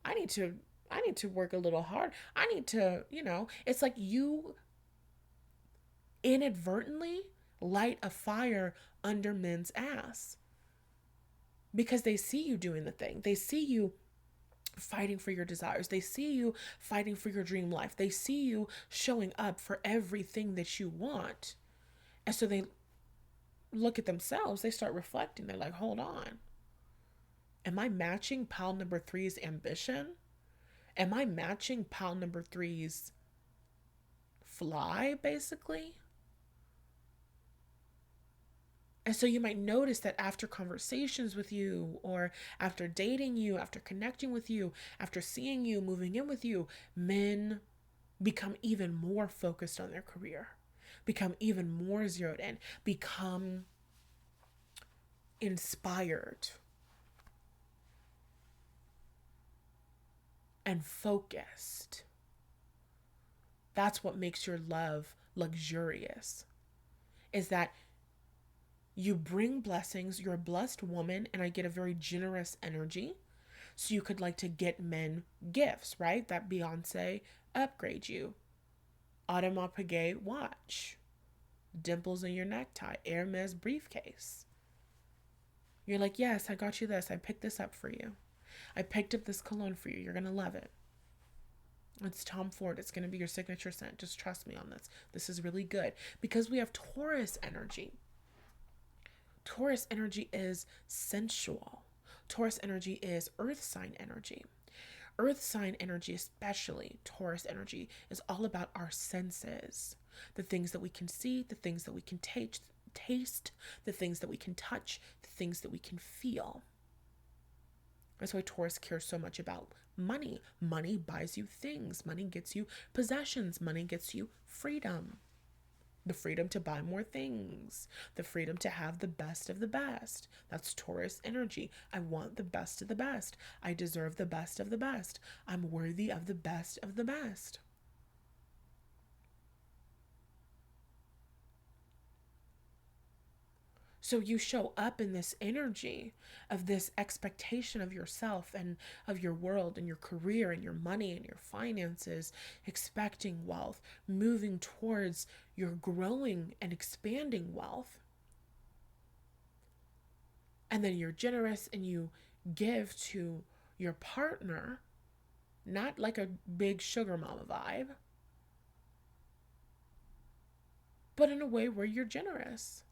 I need to work a little hard. I need to, it's like you inadvertently light a fire under men's ass because they see you doing the thing. They see you fighting for your desires. They see you fighting for your dream life. They see you showing up for everything that you want. And so they look at themselves, they start reflecting. They're like, hold on. Am I matching pal number 3's ambition? Am I matching pal number 3's fly, basically? And so you might notice that after conversations with you, or after dating you, after connecting with you, after seeing you, moving in with you, men become even more focused on their career, become even more zeroed in, become inspired and focused. That's what makes your love luxurious, is that you bring blessings. You're a blessed woman, and I get a very generous energy. So you could like to get men gifts, right? That Beyonce upgrade you. Audemars Piguet watch. Dimples in your necktie. Hermes briefcase. You're like, yes, I got you this. I picked this up for you. I picked up this cologne for you. You're going to love it. It's Tom Ford. It's going to be your signature scent. Just trust me on this. This is really good. Because we have Taurus energy. Taurus energy is sensual. Taurus energy is earth sign energy. Earth sign energy, especially Taurus energy, is all about our senses. The things that we can see, the things that we can taste, the things that we can touch, the things that we can feel. That's why Taurus cares so much about money. Money buys you things. Money gets you possessions. Money gets you freedom. The freedom to buy more things. The freedom to have the best of the best. That's Taurus energy. I want the best of the best. I deserve the best of the best. I'm worthy of the best of the best. So you show up in this energy of this expectation of yourself and of your world and your career and your money and your finances, expecting wealth, moving towards your growing and expanding wealth. And then you're generous and you give to your partner, not like a big sugar mama vibe, but in a way where you're generous.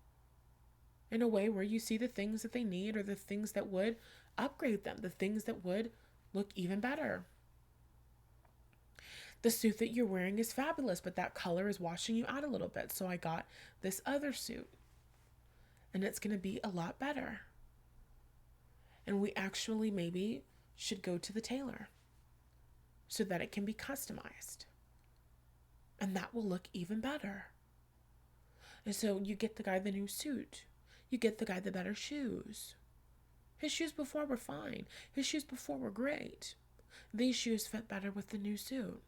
In a way where you see the things that they need or the things that would upgrade them, the things that would look even better. The suit that you're wearing is fabulous, but that color is washing you out a little bit. So I got this other suit and it's going to be a lot better. And we actually maybe should go to the tailor so that it can be customized. And that will look even better. And so you get the guy the new suit. You get the guy the better shoes. His shoes before were fine. His shoes before were great. These shoes fit better with the new suit.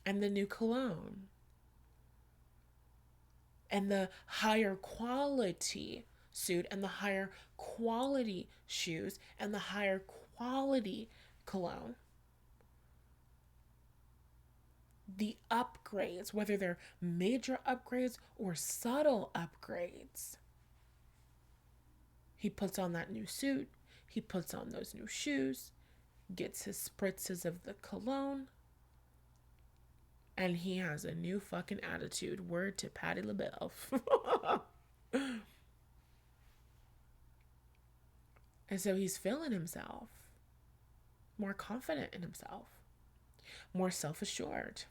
And the new cologne. And the higher quality suit and the higher quality shoes and the higher quality cologne. The upgrades, whether they're major upgrades or subtle upgrades. He puts on that new suit, he puts on those new shoes, gets his spritzes of the cologne, and he has a new fucking attitude. Word to Patti LaBelle. And so he's feeling himself, more confident in himself, more self-assured.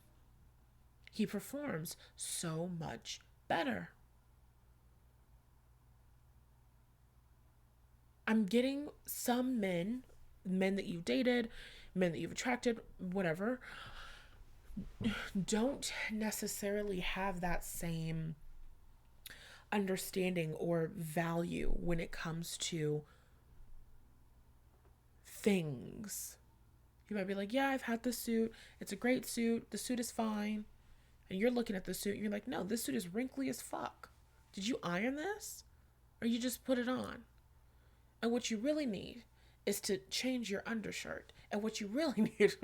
He performs so much better. I'm getting some men that you've dated, men that you've attracted, whatever, don't necessarily have that same understanding or value when it comes to things. You might be like, yeah, I've had this suit. It's a great suit. The suit is fine. And you're looking at the suit and you're like, no, this suit is wrinkly as fuck. Did you iron this? Or you just put it on? And what you really need is to change your undershirt. And what you really need...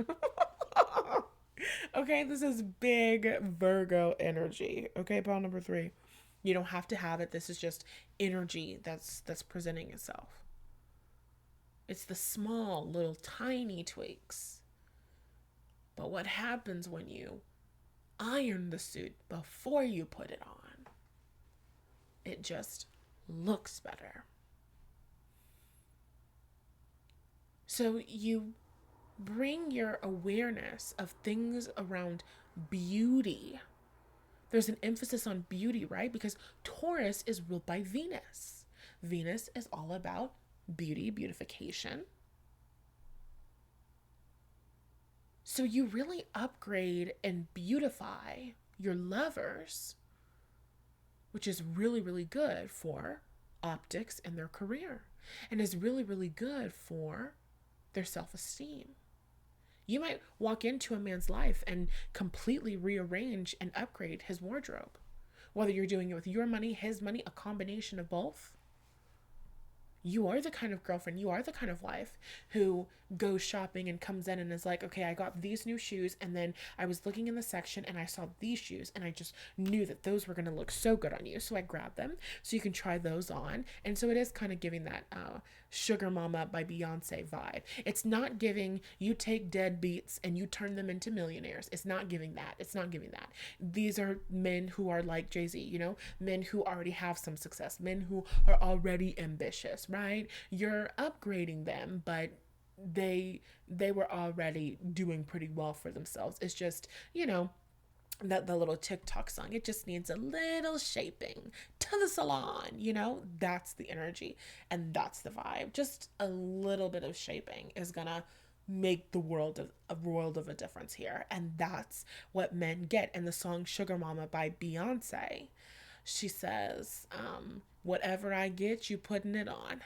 Okay, this is big Virgo energy. Okay, pile number 3. You don't have to have it. This is just energy that's presenting itself. It's the small, little, tiny tweaks. But what happens when you iron the suit before you put it on? It just looks better. So you bring your awareness of things around beauty. There's an emphasis on beauty, right? Because Taurus is ruled by Venus. Venus is all about beauty, beautification. So you really upgrade and beautify your lovers, which is really, really good for optics and their career, and is really, really good for their self-esteem. You might walk into a man's life and completely rearrange and upgrade his wardrobe. Whether you're doing it with your money, his money, a combination of both, You are the kind of girlfriend, you are the kind of wife who goes shopping and comes in and is like, okay, I got these new shoes, and then I was looking in the section and I saw these shoes and I just knew that those were going to look so good on you. So I grabbed them so you can try those on. And so it is kind of giving that Sugar Mama by Beyonce vibe. It's not giving you take deadbeats and you turn them into millionaires. It's not giving that. It's not giving that. These are men who are like Jay-Z, you know, men who already have some success, men who are already ambitious, right? You're upgrading them, but they were already doing pretty well for themselves. It's just, you know, that the little TikTok song, it just needs a little shaping to the salon, you know? That's the energy and that's the vibe. Just a little bit of shaping is gonna make the world of a difference here. And that's what men get. In the song Sugar Mama by Beyonce, she says, whatever I get, you putting it on.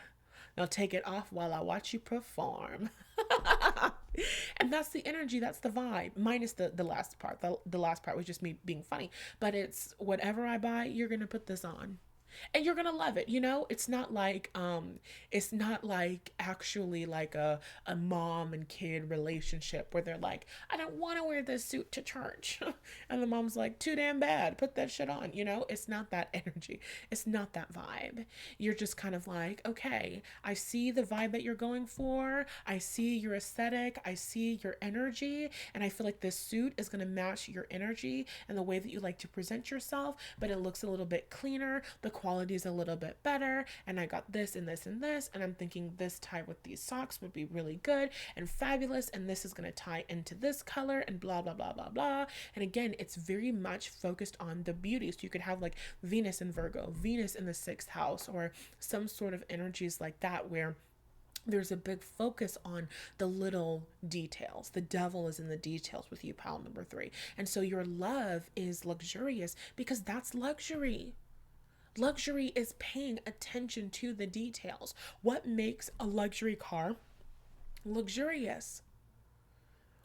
Now take it off while I watch you perform. And that's the energy, that's the vibe, minus the last part. The last part was just me being funny, but it's whatever I buy, you're gonna put this on and you're gonna love it, you know. It's not like actually like a mom and kid relationship where they're like, I don't want to wear this suit to church and the mom's like, too damn bad, put that shit on, you know. It's not that energy, it's not that vibe. You're just kind of like, okay, I see the vibe that you're going for, I see your aesthetic, I see your energy, and I feel like this suit is going to match your energy and the way that you like to present yourself, but it looks a little bit cleaner, the quality is a little bit better, and I got this and this and this, and I'm thinking this tie with these socks would be really good and fabulous, and this is going to tie into this color and blah blah blah blah blah. And again, it's very much focused on the beauty. So you could have like Venus in Virgo, Venus in the 6th house, or some sort of energies like that where there's a big focus on the little details. The devil is in the details with you, pal number 3. And so your love is luxurious because that's luxury. Luxury is paying attention to the details. What makes a luxury car luxurious?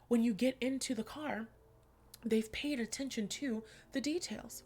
When you get into the car, they've paid attention to the details.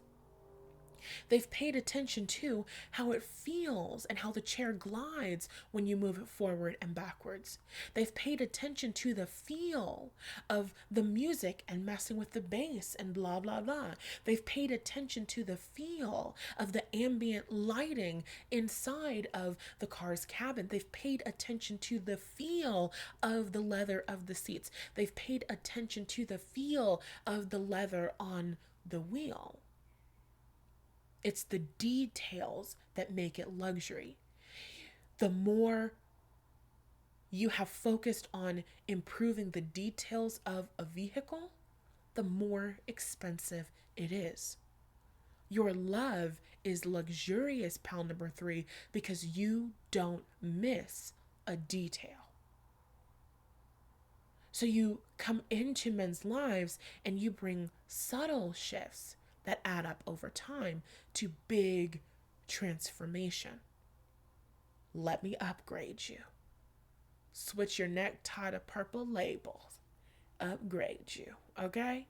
They've paid attention to how it feels and how the chair glides when you move it forward and backwards. They've paid attention to the feel of the music and messing with the bass and blah, blah, blah. They've paid attention to the feel of the ambient lighting inside of the car's cabin. They've paid attention to the feel of the leather of the seats. They've paid attention to the feel of the leather on the wheel. It's the details that make it luxury. The more you have focused on improving the details of a vehicle, the more expensive it is. Your love is luxurious, pal number 3, because you don't miss a detail. So you come into men's lives and you bring subtle shifts that add up over time to big transformation. Let me upgrade you. Switch your necktie to purple labels. Upgrade you, okay?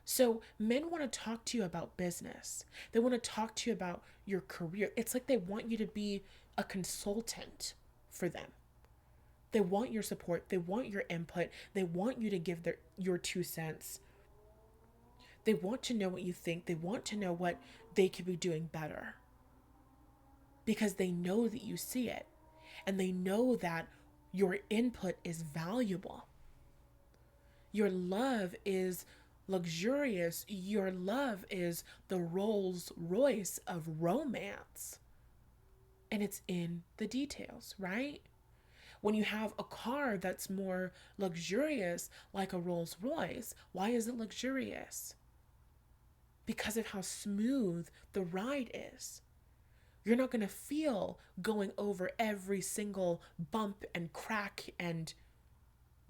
So men want to talk to you about business. They want to talk to you about your career. It's like they want you to be a consultant for them. They want your support. They want your input. They want you to give your 2 cents. They want to know what you think. They want to know what they could be doing better. Because they know that you see it. And they know that your input is valuable. Your love is luxurious. Your love is the Rolls Royce of romance. And it's in the details, right? When you have a car that's more luxurious, like a Rolls Royce, why is it luxurious? Because of how smooth the ride is. You're not going to feel going over every single bump and crack and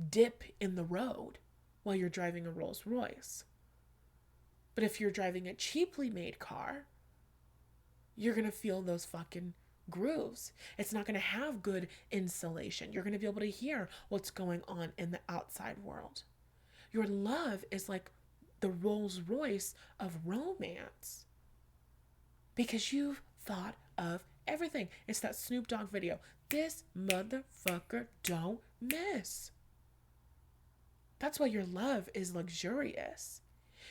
dip in the road while you're driving a Rolls Royce. But if you're driving a cheaply made car, you're going to feel those fucking grooves. It's not going to have good insulation. You're going to be able to hear what's going on in the outside world. Your love is like the Rolls Royce of romance because you've thought of everything. It's that Snoop Dogg video. This motherfucker don't miss. That's why your love is luxurious.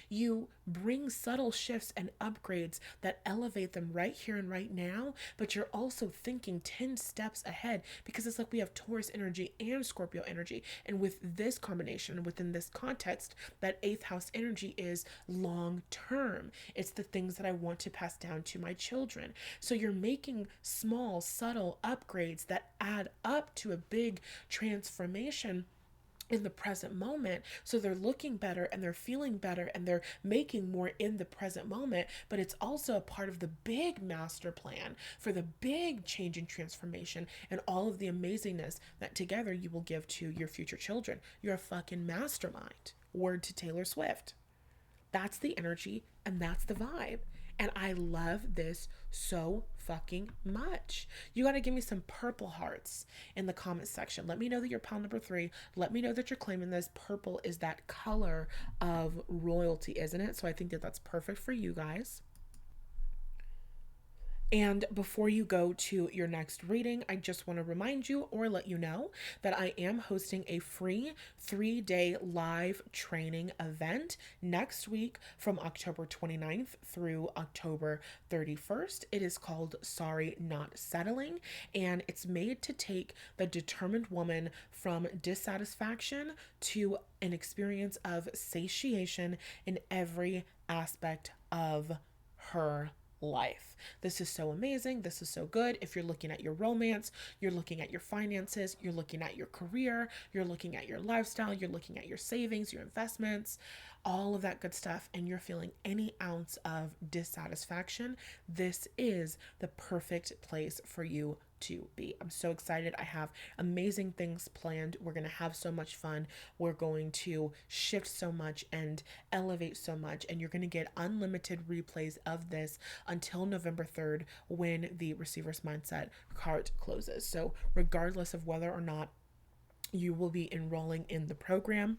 You bring subtle shifts and upgrades that elevate them right here and right now, but you're also thinking 10 steps ahead, because it's like we have Taurus energy and Scorpio energy. And with this combination, within this context, that eighth house energy is long term. It's the things that I want to pass down to my children. So you're making small, subtle upgrades that add up to a big transformation in the present moment. So they're looking better and they're feeling better and they're making more in the present moment, but it's also a part of the big master plan for the big change and transformation and all of the amazingness that together you will give to your future children. You're a fucking mastermind. Word to Taylor Swift. That's the energy and that's the vibe. And I love this so fucking much. You got to give me some purple hearts in the comment section. Let me know that you're pile number 3. Let me know that you're claiming this. Purple is that color of royalty, isn't it? So I think that that's perfect for you guys. And before you go to your next reading, I just want to remind you or let you know that I am hosting a free 3-day live training event next week from October 29th through October 31st. It is called Sorry Not Settling, and it's made to take the determined woman from dissatisfaction to an experience of satiation in every aspect of her life. This is so amazing. This is so good. If you're looking at your romance, you're looking at your finances, you're looking at your career, you're looking at your lifestyle, you're looking at your savings, your investments, all of that good stuff, and you're feeling any ounce of dissatisfaction, this is the perfect place for you to be. I'm so excited. I have amazing things planned. We're going to have so much fun. We're going to shift so much and elevate so much. And you're going to get unlimited replays of this until November 3rd when the Receiver's Mindset cart closes. So regardless of whether or not you will be enrolling in the program,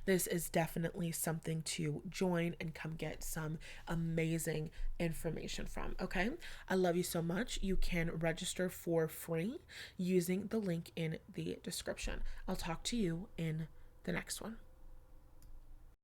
this is definitely something to join and come get some amazing information from. Okay, I love you so much. You can register for free using the link in the description. I'll talk to you in the next one.